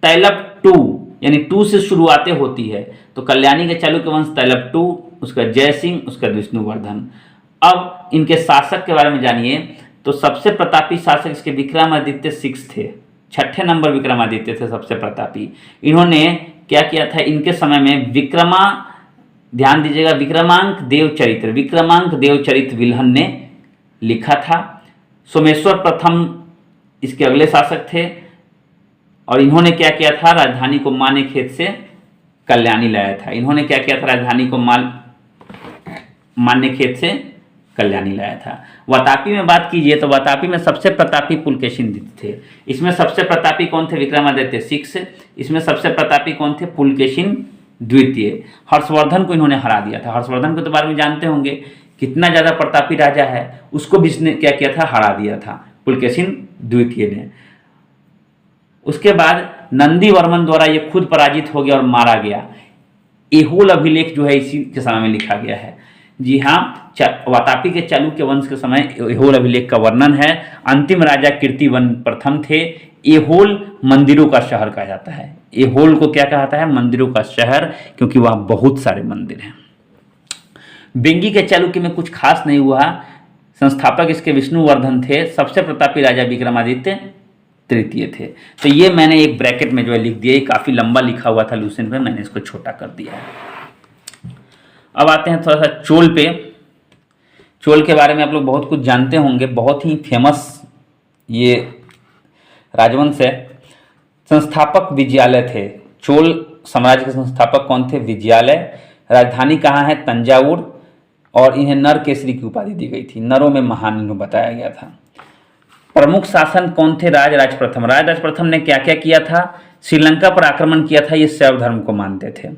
तैलप्टू यानी 2 से शुरुआतें होती है, तो कल्याणी के चालुक्य वंश तैलप्टू, उसका जय सिंह, उसका विष्णुवर्धन। अब इनके शासक के बारे में जानिए। तो सबसे प्रतापी शासक इसके विक्रमादित्य 6 थे, 6ठे नंबर विक्रमादित्य थे सबसे प्रतापी। इन्होंने क्या किया था? इनके समय में ध्यान दीजिएगा, विक्रमांक देवचरित विल्हन ने लिखा था। सोमेश्वर प्रथम इसके अगले शासक थे और इन्होंने क्या किया था? राजधानी को मान्यखेत से कल्याणी लाया था। इन्होंने क्या किया था? राजधानी को मान्यखेत से कल्याणी लाया था। वातापी में बात कीजिए तो वातापी में सबसे प्रतापी पुलकेशिन थे। इसमें सबसे प्रतापी कौन थे? विक्रमादित्य 6। इसमें सबसे प्रतापी कौन थे? पुलकेशिन द्वितीय। हर्षवर्धन को इन्होंने हरा दिया था। हर्षवर्धन को तो बारे में जानते होंगे, कितना ज्यादा प्रतापी राजा है, उसको भी इसने क्या किया था? हरा दिया था पुलकेशिन द्वितीय ने। उसके बाद नंदी वर्मन द्वारा ये खुद पराजित हो गया और मारा गया। एहोल अभिलेख जो है इसी के समय में लिखा गया है। जी हाँ, वातापी के चालुक्य वंश के समय एहोल अभिलेख का वर्णन है। अंतिम राजा कीर्तिवन प्रथम थे। एहोल मंदिरों का शहर कहा जाता है। एहोल को क्या कहता है? मंदिरों का शहर, क्योंकि वहां बहुत सारे मंदिर हैं। बेंगी के चालुक्य में कुछ खास नहीं हुआ। संस्थापक इसके विष्णुवर्धन थे। सबसे प्रतापी राजा विक्रमादित्य तृतीय थे। तो ये मैंने एक ब्रैकेट में जो है लिख दिया। ये काफी लंबा लिखा हुआ था लूसेंट में, मैंने इसको छोटा कर दिया है। अब आते हैं थोड़ा सा चोल पे। चोल के बारे में आप लोग बहुत कुछ जानते होंगे, बहुत ही फेमस ये राजवंश है। संस्थापक विजयालय थे। चोल साम्राज्य के संस्थापक कौन थे? विजयालय। राजधानी कहाँ है? तंजावुर। और इन्हें नर केसरी की उपाधि दी गई थी, नरों में महान इन्हें बताया गया था। प्रमुख शासन कौन थे? राजराज प्रथम। राजराज प्रथम ने क्या क्या किया था? श्रीलंका पर आक्रमण किया था। ये शैव धर्म को मानते थे।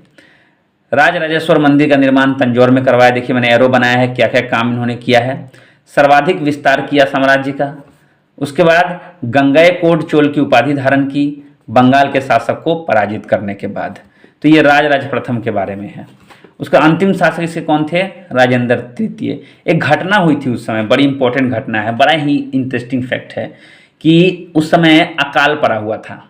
राजराजेश्वर मंदिर का निर्माण तंजौर में करवाया। देखिए मैंने एरो बनाया है, क्या क्या काम इन्होंने किया है। सर्वाधिक विस्तार किया साम्राज्य का। उसके बाद गंगैकोंड चोल की उपाधि धारण की बंगाल के शासक को पराजित करने के बाद। तो ये राजराज प्रथम के बारे में है। उसका अंतिम शासक इसके कौन थे? राजेंद्र तृतीय। एक घटना हुई थी उस समय, बड़ी इंपॉर्टेंट घटना है, बड़ा ही इंटरेस्टिंग फैक्ट है कि उस समय अकाल पड़ा हुआ था।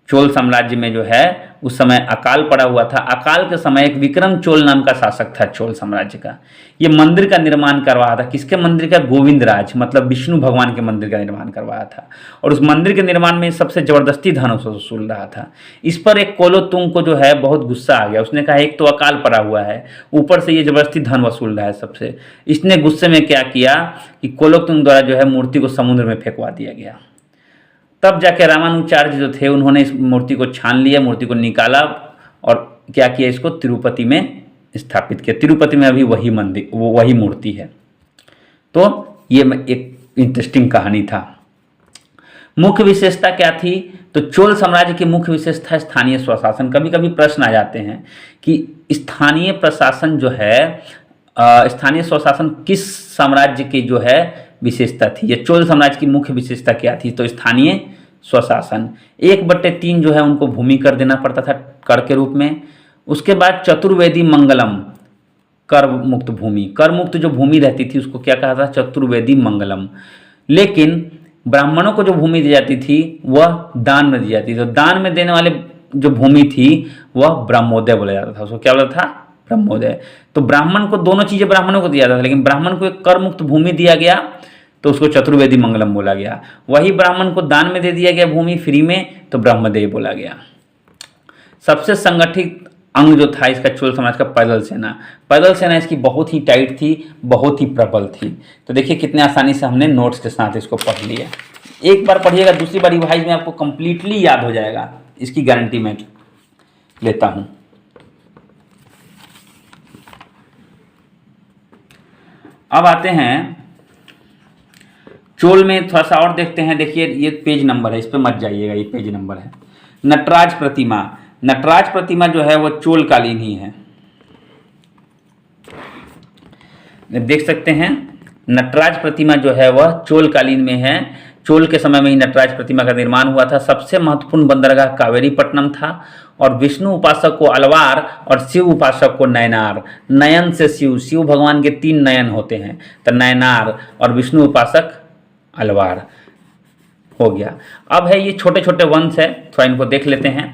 चोल साम्राज्य में जो है उस समय अकाल पड़ा हुआ था। अकाल के समय एक विक्रम चोल नाम का शासक था चोल साम्राज्य का। ये मंदिर का निर्माण करवाया था। किसके मंदिर का? गोविंद राज, मतलब विष्णु भगवान के मंदिर का निर्माण करवाया था। और उस मंदिर के निर्माण में सबसे जबरदस्ती धन वसूल रहा था। इस पर एक कोलोतुंग को जो है बहुत गुस्सा आ गया। उसने कहा एक तो अकाल पड़ा हुआ है, ऊपर से ये जबरदस्ती धन वसूल रहा है सबसे। इसने गुस्से में क्या किया कि कोलोतुंग द्वारा जो है मूर्ति को समुद्र में फेंकवा दिया गया। तब जाके रामानुचार्य जो थे उन्होंने इस मूर्ति को छान लिया, मूर्ति को निकाला और क्या किया? इसको तिरुपति में स्थापित किया। तिरुपति में अभी वही मंदिर, वही मूर्ति है। तो ये एक इंटरेस्टिंग कहानी था। मुख्य विशेषता क्या थी? तो चोल साम्राज्य की मुख्य विशेषता स्थानीय स्वशासन। कभी कभी प्रश्न आ जाते हैं कि स्थानीय प्रशासन जो है स्थानीय स्वशासन किस साम्राज्य की जो है विशेषता थी, ये चोल साम्राज्य की मुख्य विशेषता क्या थी, तो स्थानीय स्वशासन। 1/3 जो है उनको भूमि कर देना पड़ता था कर के रूप में। उसके बाद चतुर्वेदी मंगलम, कर मुक्त भूमि, कर मुक्त जो भूमि रहती थी उसको क्या कहा था, चतुर्वेदी मंगलम। लेकिन ब्राह्मणों को जो भूमि दी जाती थी वह दान में दी जाती थी, तो दान में देने वाले जो भूमि थी वह ब्रह्मोदय बोला जाता था, उसको क्या बोला था, ब्रह्मोदय। तो ब्राह्मण को दोनों चीजें ब्राह्मणों को दिया जाता था, लेकिन ब्राह्मण को एक कर मुक्त भूमि दिया गया तो उसको चतुर्वेदी मंगलम बोला गया। वही ब्राह्मण को दान में दे दिया गया भूमि फ्री में, तो ब्रह्मदेव बोला गया। सबसे संगठित अंग जो था इसका चोल समाज का, पैदल सेना। पैदल सेना इसकी बहुत ही टाइट थी, बहुत ही प्रबल थी। तो देखिए कितने आसानी से हमने नोट्स के साथ इसको पढ़ लिया। एक बार पढ़िएगा, दूसरी बार रिवाइज में आपको कंप्लीटली याद हो जाएगा, इसकी गारंटी मैं लेता हूं। अब आते हैं चोल में, थोड़ा सा और देखते हैं। देखिए ये पेज नंबर है, इस पे मत जाइएगा, ये पेज नंबर है। नटराज प्रतिमा, नटराज प्रतिमा जो है वो चोल कालीन ही है, देख सकते हैं। नटराज प्रतिमा जो है वह चोल कालीन में है। चोल के समय में ही नटराज प्रतिमा का निर्माण हुआ था। सबसे महत्वपूर्ण बंदरगाह कावेरीपट्टनम था, और विष्णु उपासक को अलवार और शिव उपासक को नयनार। नयन से शिव, शिव भगवान के 3 नयन होते हैं, तो नयनार, और विष्णु उपासक अलवार हो गया। अब है ये छोटे छोटे वंश है, थोड़ा इनको देख लेते हैं।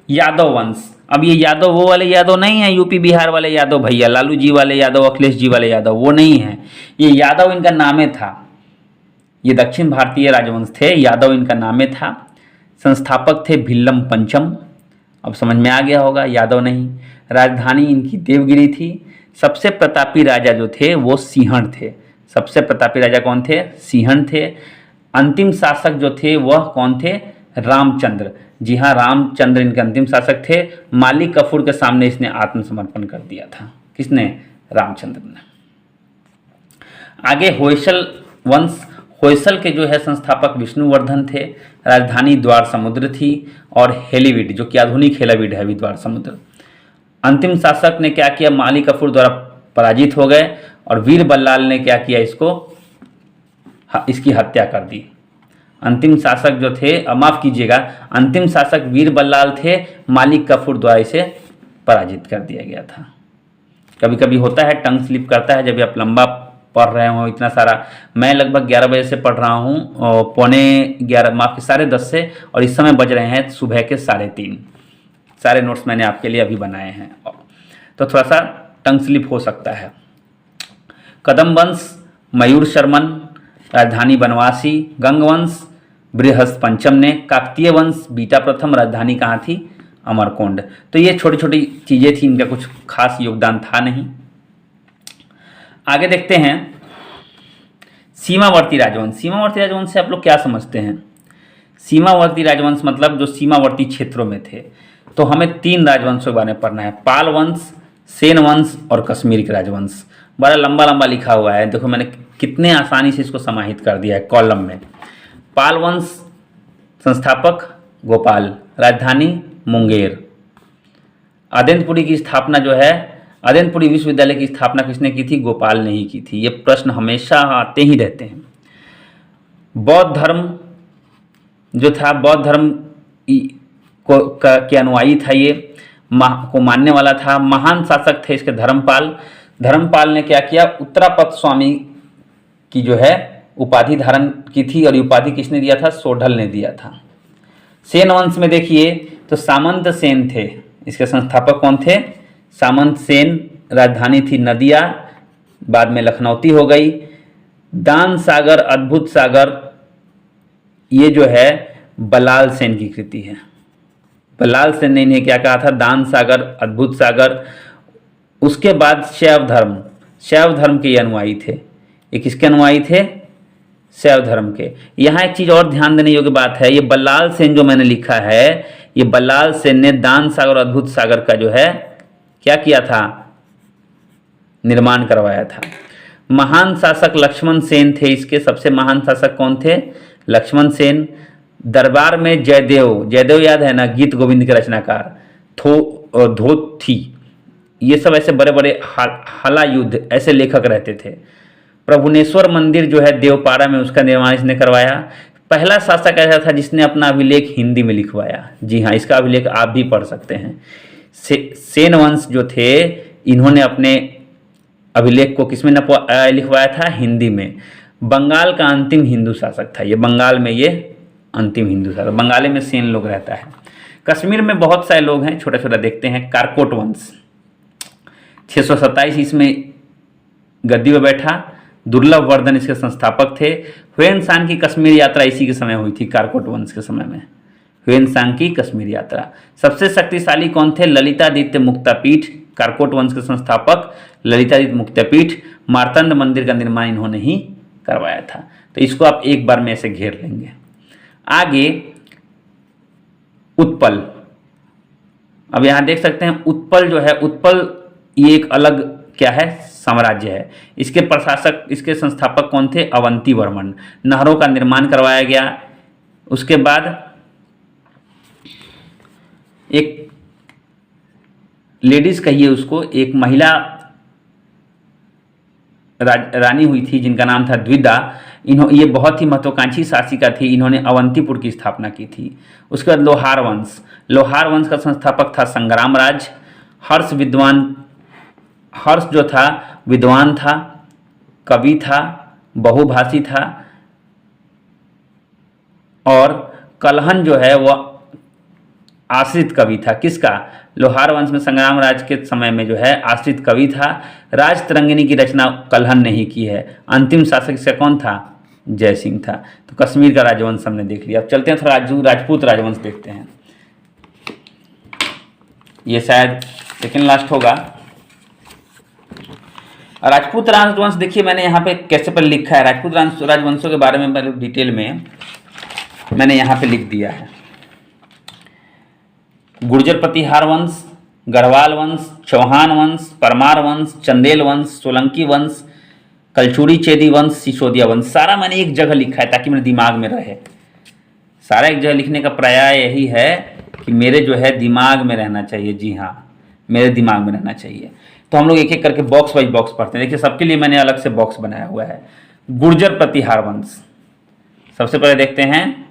यादव वंश, अब ये यादव वो वाले यादव नहीं है, यूपी बिहार वाले यादव भैया, लालू जी वाले यादव, अखिलेश जी वाले यादव, वो नहीं है। ये यादव इनका नामे था, ये दक्षिण भारतीय राजवंश थे, यादव इनका नामे था। संस्थापक थे भिल्लम पंचम, अब समझ में आ गया होगा, यादव नहीं। राजधानी इनकी देवगिरी थी। सबसे प्रतापी राजा जो थे वो सिंहण थे। सबसे प्रतापी राजा कौन थे, सिंहण थे। अंतिम शासक जो थे वह कौन थे, रामचंद्र। जी हाँ, रामचंद्र इनके अंतिम शासक थे। मालिक कफूर के सामने इसने आत्मसमर्पण कर दिया था, किसने, रामचंद्र ने। आगे होयसल वंश, होयसल के जो है संस्थापक विष्णुवर्धन थे। राजधानी द्वार समुद्र थी, और हेलीविड जो कि आधुनिक हेलीविड है अभी द्वार समुद्र। अंतिम शासक ने क्या किया, मालिक कफूर द्वारा पराजित हो गए, और वीर बल्लाल ने क्या किया, इसकी हत्या कर दी। अंतिम शासक जो थे, माफ कीजिएगा, अंतिम शासक वीर बल्लाल थे, मालिक कफूर द्वारा इसे पराजित कर दिया गया था। कभी कभी होता है, टंग स्लिप करता है जब आप लंबा पढ़ रहे हो इतना सारा। मैं लगभग 11 बजे से पढ़ रहा हूँ, 11:15 माफ 10:30 से, और इस समय बज रहे हैं सुबह के 3:30। सारे नोट्स मैंने आपके लिए अभी बनाए हैं, तो थोड़ा सा टंग स्लिप हो सकता है। कदम वंश, मयूर शर्मन, राजधानी बनवासी। गंगवंश, बृहस्पति पंचम ने। काकतीय वंश, बीटा प्रथम, राजधानी कहाँ थी, अमरकोंड। तो ये छोटी छोटी चीज़ें थी, इनका कुछ खास योगदान था नहीं। आगे देखते हैं सीमावर्ती राजवंश। सीमावर्ती राजवंश से आप लोग क्या समझते हैं, सीमावर्ती राजवंश मतलब जो सीमावर्ती क्षेत्रों में थे। तो हमें 3 राजवंशों के बारे में पढ़ना है, पाल वंश, सेन वंश और कश्मीर के राजवंश। बड़ा लंबा लंबा लिखा हुआ है, देखो मैंने कितने आसानी से इसको समाहित कर दिया है कॉलम में। पाल वंश संस्थापक गोपाल, राजधानी मुंगेर। आदेनपुरी की स्थापना जो है, आदेनपुरी विश्वविद्यालय की स्थापना किसने की थी, गोपाल ने ही की थी। ये प्रश्न हमेशा आते ही रहते हैं। बौद्ध धर्म जो था, बौद्ध धर्म के अनुयायी था, ये को मानने वाला था। महान शासक थे इसके धर्मपाल। धर्मपाल ने क्या किया, उत्तरापद स्वामी की जो है उपाधि धारण की थी, और उपाधि किसने दिया था, सोढल ने दिया था। सेन वंश में देखिए तो सामंत सेन थे, इसके संस्थापक कौन थे, सामंत सेन। राजधानी थी नदिया, बाद में लखनौती हो गई। दान सागर, अद्भुत सागर, ये जो है बल्लाल सेन की कृति है। बल्लाल सेन ने इन्हें क्या कहा था, दान सागर, अद्भुत सागर। उसके बाद शैव धर्म, शैव धर्म के ये अनुयायी थे। ये किसके अनुयायी थे, शैव धर्म के। यहाँ एक चीज़ और ध्यान देने योग्य बात है, ये बल्लाल सेन जो मैंने लिखा है, ये बल्लाल सेन ने दान सागर और अद्भुत सागर का जो है क्या किया था, निर्माण करवाया था। महान शासक लक्ष्मण सेन थे इसके, सबसे महान शासक कौन थे, लक्ष्मण सेन। दरबार में जयदेव, जयदेव याद है ना, गीत गोविंद के रचनाकार, धोथी, ये सब ऐसे बड़े बड़े हला युद्ध ऐसे लेखक रहते थे। प्रभुनेश्वर मंदिर जो है देवपारा में, उसका निर्माण इसने करवाया। पहला शासक ऐसा था जिसने अपना अभिलेख हिंदी में लिखवाया। जी हाँ, इसका अभिलेख आप भी पढ़ सकते हैं। सेन वंश जो थे, इन्होंने अपने अभिलेख को किसमें लिखवाया था? हिंदी में। बंगाल का अंतिम हिंदू शासक था ये, बंगाल में ये अंतिम हिंदू शासक। बंगाली में सेन लोग रहता है। कश्मीर में बहुत सारे लोग हैं, छोटा छोटा देखते हैं। कारकोट वंश 627 इसमें गद्दी पर बैठा। दुर्लभ वर्धन इसके संस्थापक थे। ह्वेन सांग की कश्मीर यात्रा इसी के समय हुई थी, कारकोट वंश के समय में। ह्वेन सांग की कश्मीर यात्रा। सबसे शक्तिशाली कौन थे? ललितादित्य मुक्तापीठ, कारकोट वंश के संस्थापक ललितादित्य मुक्तापीठ। मार्तंड मंदिर का निर्माण इन्होंने ही करवाया था। तो इसको आप एक बार में ऐसे घेर लेंगे। आगे उत्पल। अब यहां देख सकते हैं उत्पल जो है, उत्पल ये एक अलग क्या है? साम्राज्य है। इसके प्रशासक, इसके संस्थापक कौन थे? अवंती वर्मन। नहरों का निर्माण करवाया गया। उसके बाद एक लेडीज कहिए उसको, एक महिला रानी हुई थी जिनका नाम था द्विदा। ये बहुत ही महत्वाकांक्षी शासिका थी। इन्होंने अवंतीपुर की स्थापना की थी। उसके बाद लोहार वंश। लोहार वंश का संस्थापक था संग्राम राज। हर्ष जो था विद्वान था, कवि था, बहुभाषी था। और कलहन जो है वह आश्रित कवि था। किसका? लोहार वंश में संग्राम राज के समय में जो है आश्रित कवि था। राज तरंगिणी की रचना कलहन ने ही की है। अंतिम शासक इसका कौन था? जय सिंह था। तो कश्मीर का राजवंश हमने देख लिया। अब चलते हैं थोड़ा राजपूत राजवंश देखते हैं। ये शायद सेकेंड लास्ट होगा। राजपूत राजवंश देखिए, मैंने यहाँ पे कैसे पर लिखा है राजपूत राजवंशों के बारे में डिटेल में मैंने यहाँ पे लिख दिया है। गुर्जर प्रतिहार वंश, गढ़वाल वंश, चौहान वंश, परमार वंश, चंदेल वंश, सोलंकी वंश, कलचुड़ी चेदी वंश, सिसोदिया वंश। सारा मैंने एक जगह लिखा है ताकि मेरे दिमाग में रहे। सारा एक जगह लिखने का पर्याय यही है कि मेरे जो है दिमाग में रहना चाहिए। जी हाँ, मेरे दिमाग में रहना चाहिए। तो हम लोग एक एक करके बॉक्स वाइज बॉक्स पढ़ते हैं। देखिए, सबके लिए मैंने अलग से बॉक्स बनाया हुआ है। गुर्जर प्रतिहार वंश, सबसे पहले देखते हैं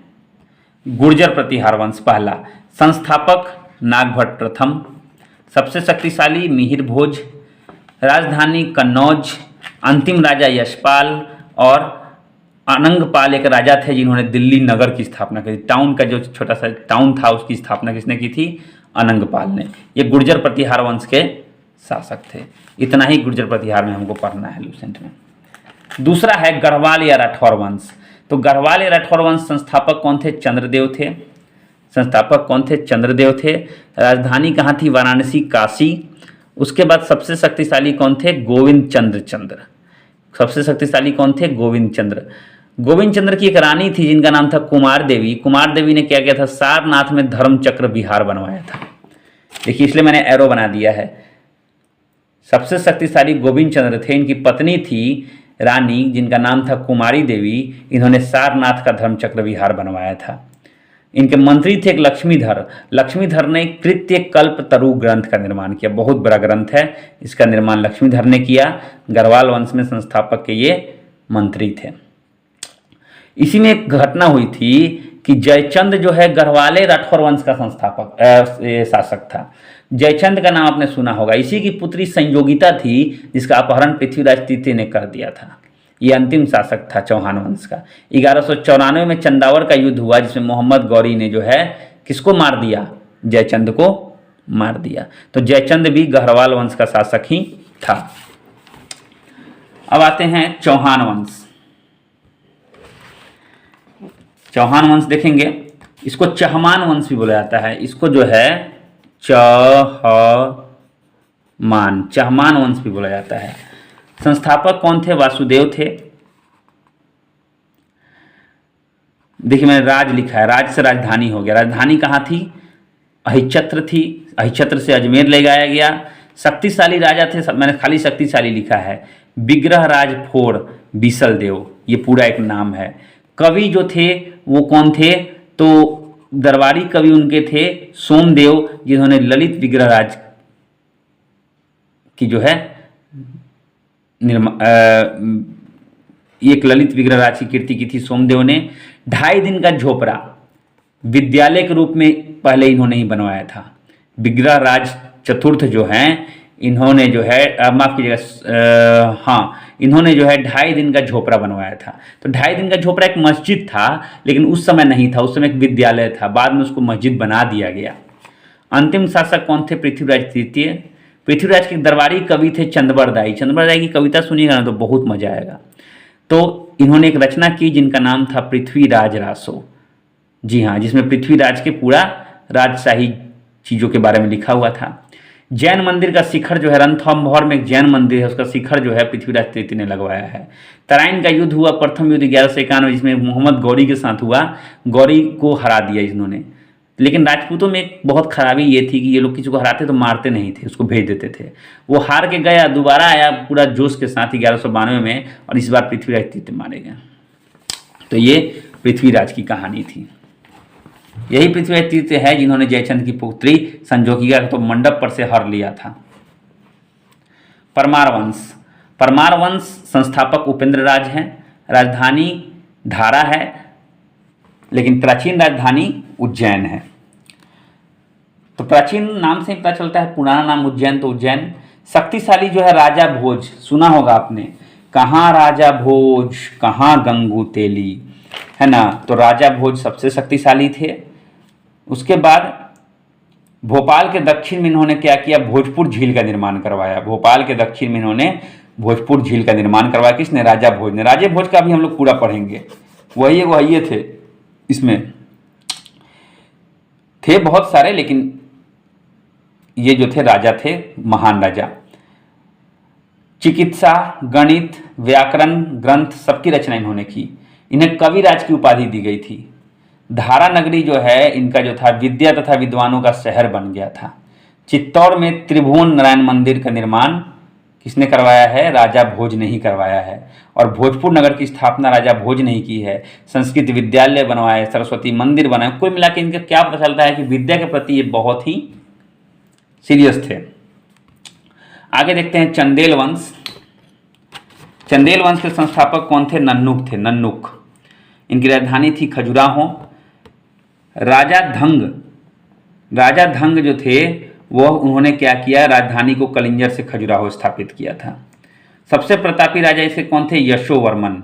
गुर्जर प्रतिहार वंश। पहला संस्थापक नागभट्ट प्रथम। सबसे शक्तिशाली मिहिर भोज। राजधानी कन्नौज। अंतिम राजा यशपाल और अनंगपाल एक राजा थे जिन्होंने दिल्ली नगर की स्थापना की। टाउन का जो छोटा सा टाउन था उसकी स्थापना किसने की थी? अनंगपाल ने। ये गुर्जर प्रतिहार वंश के शासक थे। इतना ही गुर्जर प्रतिहार में हमको पढ़ना है लूसेंट में। दूसरा है गढ़वाल या राठौर वंश। तो गढ़वाल या राठौर वंश संस्थापक कौन थे? चंद्रदेव थे। संस्थापक कौन थे? चंद्रदेव थे। राजधानी कहाँ थी? वाराणसी, काशी। उसके बाद सबसे शक्तिशाली कौन थे? गोविंद चंद्र। सबसे शक्तिशाली कौन थे? गोविंद चंद्र। गोविंद चंद्र की एक रानी थी जिनका नाम था कुमार देवी। कुमार देवी ने क्या किया था? सारनाथ में धर्म चक्र विहार बनवाया था। देखिए, इसलिए मैंने एरो बना दिया है। सबसे शक्तिशाली गोविंद चंद्र थे। इनकी पत्नी थी रानी जिनका नाम था कुमारी देवी। इन्होंने सारनाथ का धर्म चक्र विहार बनवाया था। इनके मंत्री थे एक लक्ष्मीधर। लक्ष्मीधर ने कृत्य कल्प तरु ग्रंथ का निर्माण किया। बहुत बड़ा ग्रंथ है, इसका निर्माण लक्ष्मीधर ने किया। गढ़वाल वंश में संस्थापक के ये मंत्री थे। इसी में एक घटना हुई थी कि जयचंद जो है गढ़वाले राठौर वंश का संस्थापक शासक था। जयचंद का नाम आपने सुना होगा। इसी की पुत्री संयोगिता थी जिसका अपहरण पृथ्वीराज तृतीय ने कर दिया था। ये अंतिम शासक था चौहान वंश का। 1194 में चंदावर का युद्ध हुआ जिसमें मोहम्मद गौरी ने जो है किसको मार दिया? जयचंद को मार दिया। तो जयचंद भी गढ़वाल वंश का शासक ही था। अब आते हैं चौहान वंश। चौहान वंश देखेंगे, इसको चहमान वंश भी बोला जाता है। इसको जो है चहमान वंश भी बोला जाता है। संस्थापक कौन थे? वासुदेव थे। देखिए, मैंने राज लिखा है, राज से राजधानी हो गया। राजधानी कहाँ थी? अहिच्छत्र थी। अहिच्छत्र से अजमेर ले जाया गया। शक्तिशाली राजा थे, मैंने खाली शक्तिशाली लिखा है। विग्रह राज फोड़ बीसल देव, ये पूरा एक नाम है। कवि जो थे वो कौन थे? तो दरबारी कवि उनके थे सोमदेव, जिन्होंने ललित विग्रह राज कि जो है एक ललित विग्रह राज की कीर्ति की थी सोमदेव ने। 2.5 दिन का झोपड़ा विद्यालय के रूप में पहले इन्होंने ही बनवाया था। विग्रह राज चतुर्थ जो हैं इन्होंने जो है माफ कीजिएगा, हाँ, इन्होंने जो है 2.5 दिन का झोपड़ा बनवाया था। तो 2.5 दिन का झोपड़ा एक मस्जिद था, लेकिन उस समय नहीं था, उस समय एक विद्यालय था, बाद में उसको मस्जिद बना दिया गया। अंतिम शासक कौन थे? पृथ्वीराज तृतीय। पृथ्वीराज के दरबारी कवि थे चंद्रबरदाई। चंद्रबरदाई की कविता सुनिएगा ना तो बहुत मजा आएगा। तो इन्होंने एक रचना की जिनका नाम था पृथ्वीराज रासो। जी हाँ, जिसमें पृथ्वीराज के पूरा राजशाही चीज़ों के बारे में लिखा हुआ था। जैन मंदिर का शिखर जो है रणथंभौर में एक जैन मंदिर है, उसका शिखर जो है पृथ्वीराज तृतीय ने लगवाया है। तराइन का युद्ध हुआ, प्रथम युद्ध 1191, जिसमें मोहम्मद गौरी के साथ हुआ। गौरी को हरा दिया इन्होंने। लेकिन राजपूतों में एक बहुत खराबी ये थी कि ये लोग किसी को हराते तो मारते नहीं थे, उसको भेज देते थे। वो हार के गया, दोबारा आया पूरा जोश के साथ 1192 में, और इस बार पृथ्वीराज तृतीय मारे गए। तो ये पृथ्वीराज की कहानी थी। यही पृथ्वीराज तृतीय है जिन्होंने जयचंद की पुत्री संजोगिका को तो मंडप पर से हर लिया था। परमार वंश। परमार वंश संस्थापक उपेंद्र राज हैं। राजधानी धारा है, लेकिन प्राचीन राजधानी उज्जैन है। तो प्राचीन नाम से ही पता चलता है, पुराना नाम उज्जैन, तो उज्जैन। शक्तिशाली जो है राजा भोज, सुना होगा आपने, कहाँ राजा भोज कहाँ गंगू तेली, है ना। तो राजा भोज सबसे शक्तिशाली थे। उसके बाद भोपाल के दक्षिण में इन्होंने क्या किया? भोजपुर झील का निर्माण करवाया। भोपाल के दक्षिण में इन्होंने भोजपुर झील का निर्माण करवाया। किसने? राजा भोज ने। राजा भोज का भी हम लोग पूरा पढ़ेंगे। वही थे, इसमें थे बहुत सारे, लेकिन ये जो थे राजा थे, महान राजा। चिकित्सा, गणित, व्याकरण ग्रंथ सबकी रचना इन्होंने की। इन्हें कविराज की उपाधि दी गई थी। धारा नगरी जो है इनका जो था विद्या तथा विद्वानों का शहर बन गया था। चित्तौड़ में त्रिभुवन नारायण मंदिर का निर्माण किसने करवाया है? राजा भोज ने ही करवाया है। और भोजपुर नगर की स्थापना राजा भोज ने ही की है। संस्कृत विद्यालय बनवाए, सरस्वती मंदिर बनाए। कुल मिला के इनका क्या पता चलता है कि विद्या के प्रति ये बहुत ही सीरियस थे। आगे देखते हैं चंदेल वंश। चंदेल वंश के संस्थापक कौन थे? नन्नुक थे। नन्नुक, इनकी राजधानी थी खजुराहो। राजा धंग जो थे वह उन्होंने क्या किया? राजधानी को कलिंजर से खजुराहो स्थापित किया था। सबसे प्रतापी राजा इसके कौन थे? यशोवर्मन।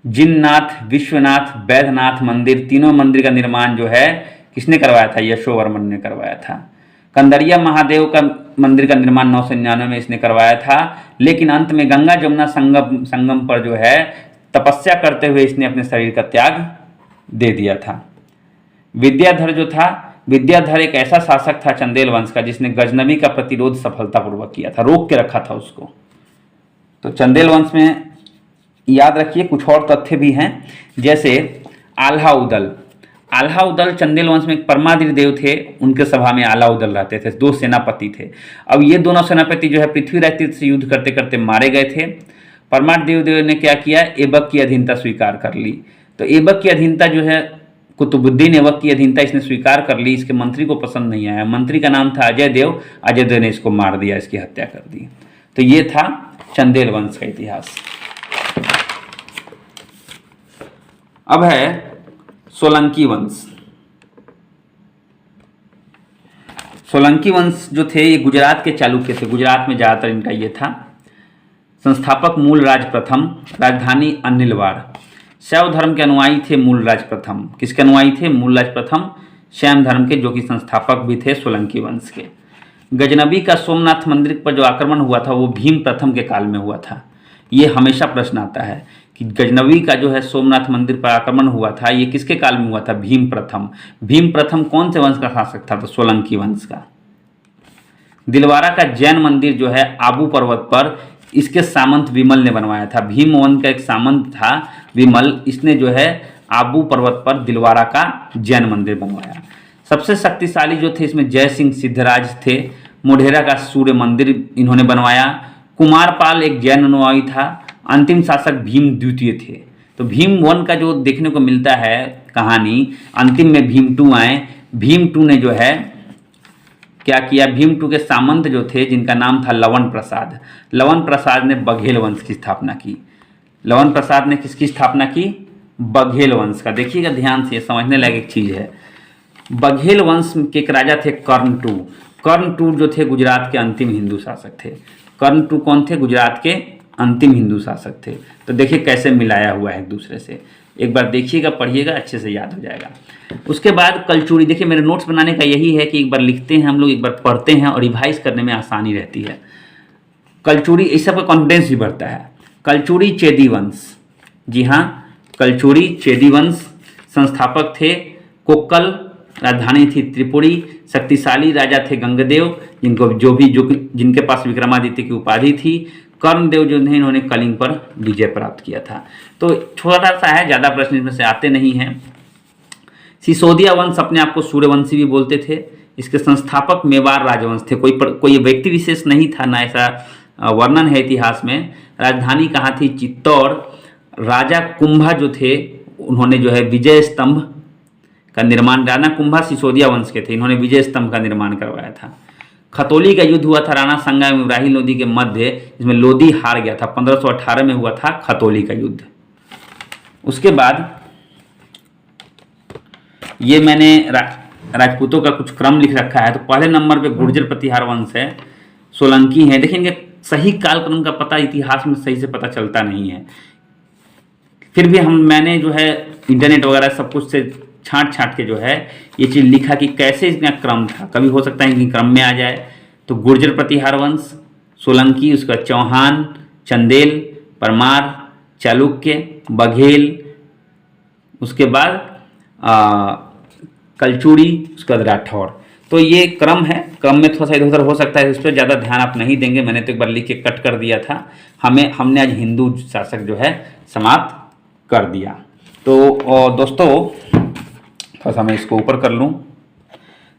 जिननाथ, विश्वनाथ, वैद्यनाथ मंदिर, तीनों मंदिर का निर्माण जो है किसने करवाया था? यशोवर्मन ने करवाया था। कंदरिया महादेव का मंदिर का निर्माण 999 में इसने करवाया था। लेकिन अंत में गंगा जमुना संगम पर जो है तपस्या करते हुए इसने अपने शरीर का त्याग दे दिया था। विद्याधर जो था, विद्याधर एक ऐसा शासक था चंदेल वंश का जिसने गजनवी का प्रतिरोध सफलतापूर्वक किया था, रोक के रखा था उसको। तो चंदेल वंश में याद रखिए कुछ और तथ्य भी हैं, जैसे आल्हा उदल। आल्हा उदल चंदेल वंश में एक परमादित्य देव थे, उनके सभा में आल्हा उदल रहते थे। 2 सेनापति थे। अब ये दोनों सेनापति जो है पृथ्वीराज तृतीय से युद्ध करते करते मारे गए थे। परमादित्य देव ने क्या किया? ऐबक की अधीनता स्वीकार कर ली। तो ऐबक की अधीनता जो है, कुतुबुद्दीन ऐबक की अधीनता इसने स्वीकार कर ली। इसके मंत्री को पसंद नहीं आया। मंत्री का नाम था अजय देव। अजय देव ने इसको मार दिया, इसकी हत्या कर दी। तो ये था चंदेल वंश का इतिहास। अब है सोलंकी वंश। सोलंकी वंश जो थे ये गुजरात के चालुक्य थे। गुजरात में ज़्यादातर इनका ये था। संस्थापक मूलराज प्रथम, राजधानी अनिलवाड़। शैव धर्म के अनुयायी थे मूलराज प्रथम। किसके अनुयायी थे? मूलराज प्रथम शैव धर्म के, जो कि संस्थापक भी थे सोलंकी वंश के। गजनबी का सोमनाथ मंदिर पर जो आक्रमण हुआ था वो भीम प्रथम के काल में हुआ था। ये हमेशा प्रश्न आता है कि गजनबी का जो है सोमनाथ मंदिर पर आक्रमण हुआ था ये किसके काल में हुआ था? भीम प्रथम। भीम प्रथम कौन से वंश का शासक था? तो सोलंकी वंश का। दिलवारा का जैन मंदिर जो है आबू पर्वत पर, इसके सामंत विमल ने बनवाया था। भीम वंश का एक सामंत था विमल, इसने जो है आबू पर्वत पर दिलवारा का जैन मंदिर बनवाया। सबसे शक्तिशाली जो थे इसमें जय सिंह सिद्धराज थे। मोढेरा का सूर्य मंदिर इन्होंने बनवाया। कुमारपाल एक जैन अनुयायी था। अंतिम शासक भीम द्वितीय थे। तो भीम 1 का जो देखने को मिलता है कहानी, अंतिम में भीम 2 आए। भीम 2 ने जो है क्या किया, भीम टू के सामंत जो थे जिनका नाम था लवन प्रसाद, लवन प्रसाद ने बघेल वंश की स्थापना की। लवन प्रसाद ने किसकी स्थापना की, बघेल वंश का। देखिएगा ध्यान से, समझने लायक एक चीज है। बघेल वंश के एक राजा थे कर्ण टू। कर्ण टू जो थे गुजरात के अंतिम हिंदू शासक थे। कर्ण टू कौन थे, गुजरात के अंतिम हिंदू शासक थे। तो देखिए कैसे मिलाया हुआ है एक दूसरे से, एक बार देखिएगा, पढ़िएगा, अच्छे से याद हो जाएगा। उसके बाद कलचुड़ी, देखिए मेरे नोट्स बनाने का यही है कि एक बार लिखते हैं हम लोग, एक बार पढ़ते हैं और रिवाइज करने में आसानी रहती है। कलचुड़ी, इस सब का कॉन्फिडेंस भी बढ़ता है। कलचुड़ी चेदी वंश, जी हाँ, कलचुड़ी चेदी वंश, संस्थापक थे कोक्कल, राजधानी थी त्रिपुरी, शक्तिशाली राजा थे गंगदेव, जिनके पास विक्रमादित्य की उपाधि थी। कर्णदेव जो थे इन्होंने कलिंग पर विजय प्राप्त किया था। तो छोटा सा है, ज़्यादा प्रश्न इसमें से आते नहीं हैं। सिसोदिया वंश अपने आप को सूर्यवंशी भी बोलते थे। इसके संस्थापक मेवाड़ राजवंश थे। कोई व्यक्ति विशेष नहीं था, ना ऐसा वर्णन है इतिहास में। राजधानी कहाँ थी, चित्तौड़। राजा कुंभा जो थे उन्होंने जो है विजय स्तंभ का निर्माण, राणा कुंभा सिसोदिया वंश के थे, इन्होंने विजय स्तंभ का निर्माण करवाया था। खतौली का युद्ध हुआ था राणा संगा एवं इब्राहिम लोदी के मध्य, इसमें लोदी हार गया था। 1518 में हुआ था खतौली का युद्ध। उसके बाद ये मैंने राजपूतों का कुछ क्रम लिख रखा है। तो पहले नंबर पे गुर्जर प्रतिहार वंश है, सोलंकी है। देखेंगे सही कालक्रम का पता इतिहास में सही से पता चलता नहीं है, फिर भी मैंने जो है इंटरनेट वगैरह सब कुछ से छांट के जो है ये चीज़ लिखा कि कैसे इसका क्रम था। कभी हो सकता है कि क्रम में आ जाए। तो गुर्जर प्रतिहार वंश, सोलंकी, उसका चौहान, चंदेल, परमार, चालुक्य, बघेल, उसके बाद कलचुड़ी, उसके बाद राठौर। तो ये क्रम है, क्रम में थोड़ा सा इधर उधर हो सकता है, इस पर ज़्यादा ध्यान आप नहीं देंगे। मैंने तो एक बार लिख के कट कर दिया था। हमने आज हिंदू शासक जो है समाप्त कर दिया। तो दोस्तों थोड़ा सा मैं इसको ऊपर कर लूँ।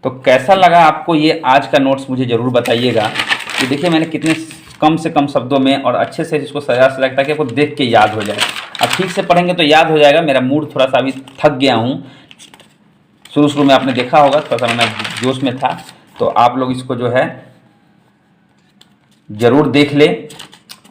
तो कैसा लगा आपको ये आज का नोट्स, मुझे ज़रूर बताइएगा। कि देखिए मैंने कितने कम से कम शब्दों में और अच्छे से इसको सजा ताकि आपको देख के याद हो जाए। आप ठीक से पढ़ेंगे तो याद हो जाएगा। मेरा मूड थोड़ा सा अभी थक गया हूँ। शुरू में आपने देखा होगा थोड़ा सा मैं जोश में था। तो आप लोग इसको जो है ज़रूर देख ले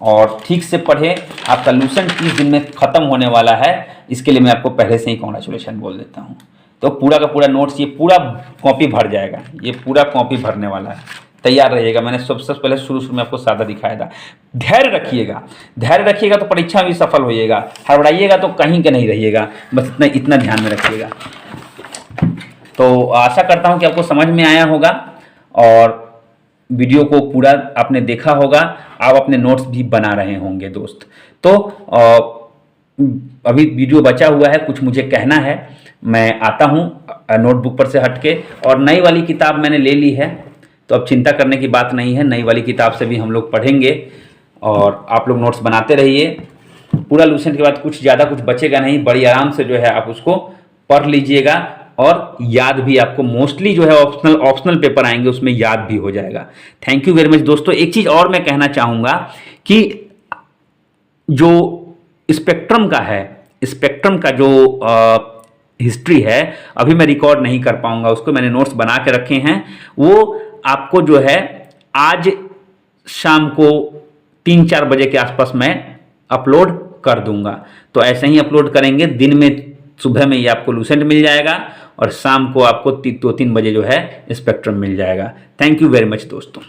और ठीक से पढ़े। आपका लूसेंट 30 दिन में ख़त्म होने वाला है, इसके लिए मैं आपको पहले से ही कॉन्ग्रेचुलेशन बोल देता हूँ। तो पूरा का पूरा नोट्स, ये पूरा कॉपी भर जाएगा, ये पूरा कॉपी भरने वाला है। तैयार रहिएगा। मैंने सबसे पहले शुरू में आपको सादा दिखाया था। धैर्य रखिएगा तो परीक्षा में सफल होइएगा। हड़बड़ाइएगा तो कहीं के नहीं रहिएगा। बस इतना ध्यान में रखिएगा। तो आशा करता हूँ कि आपको समझ में आया होगा और वीडियो को पूरा आपने देखा होगा। आप अपने नोट्स भी बना रहे होंगे दोस्त। तो अभी वीडियो बचा हुआ है, कुछ मुझे कहना है। मैं आता हूँ नोटबुक पर से हटके, और नई वाली किताब मैंने ले ली है, तो अब चिंता करने की बात नहीं है। नई वाली किताब से भी हम लोग पढ़ेंगे और आप लोग नोट्स बनाते रहिए। पूरा लूसेंट के बाद कुछ ज़्यादा कुछ बचेगा नहीं, बड़ी आराम से जो है आप उसको पढ़ लीजिएगा और याद भी आपको मोस्टली जो है ऑप्शनल पेपर आएंगे उसमें याद भी हो जाएगा। थैंक यू वेरी मच दोस्तों। एक चीज़ और मैं कहना चाहूँगा कि जो स्पेक्ट्रम का है, स्पेक्ट्रम का जो हिस्ट्री है, अभी मैं रिकॉर्ड नहीं कर पाऊंगा, उसको मैंने नोट्स बना के रखे हैं। वो आपको जो है आज शाम को 3-4 बजे के आसपास मैं अपलोड कर दूंगा। तो ऐसे ही अपलोड करेंगे। दिन में सुबह में ये आपको लूसेंट मिल जाएगा और शाम को आपको 2-3 बजे जो है स्पेक्ट्रम मिल जाएगा। थैंक यू वेरी मच दोस्तों।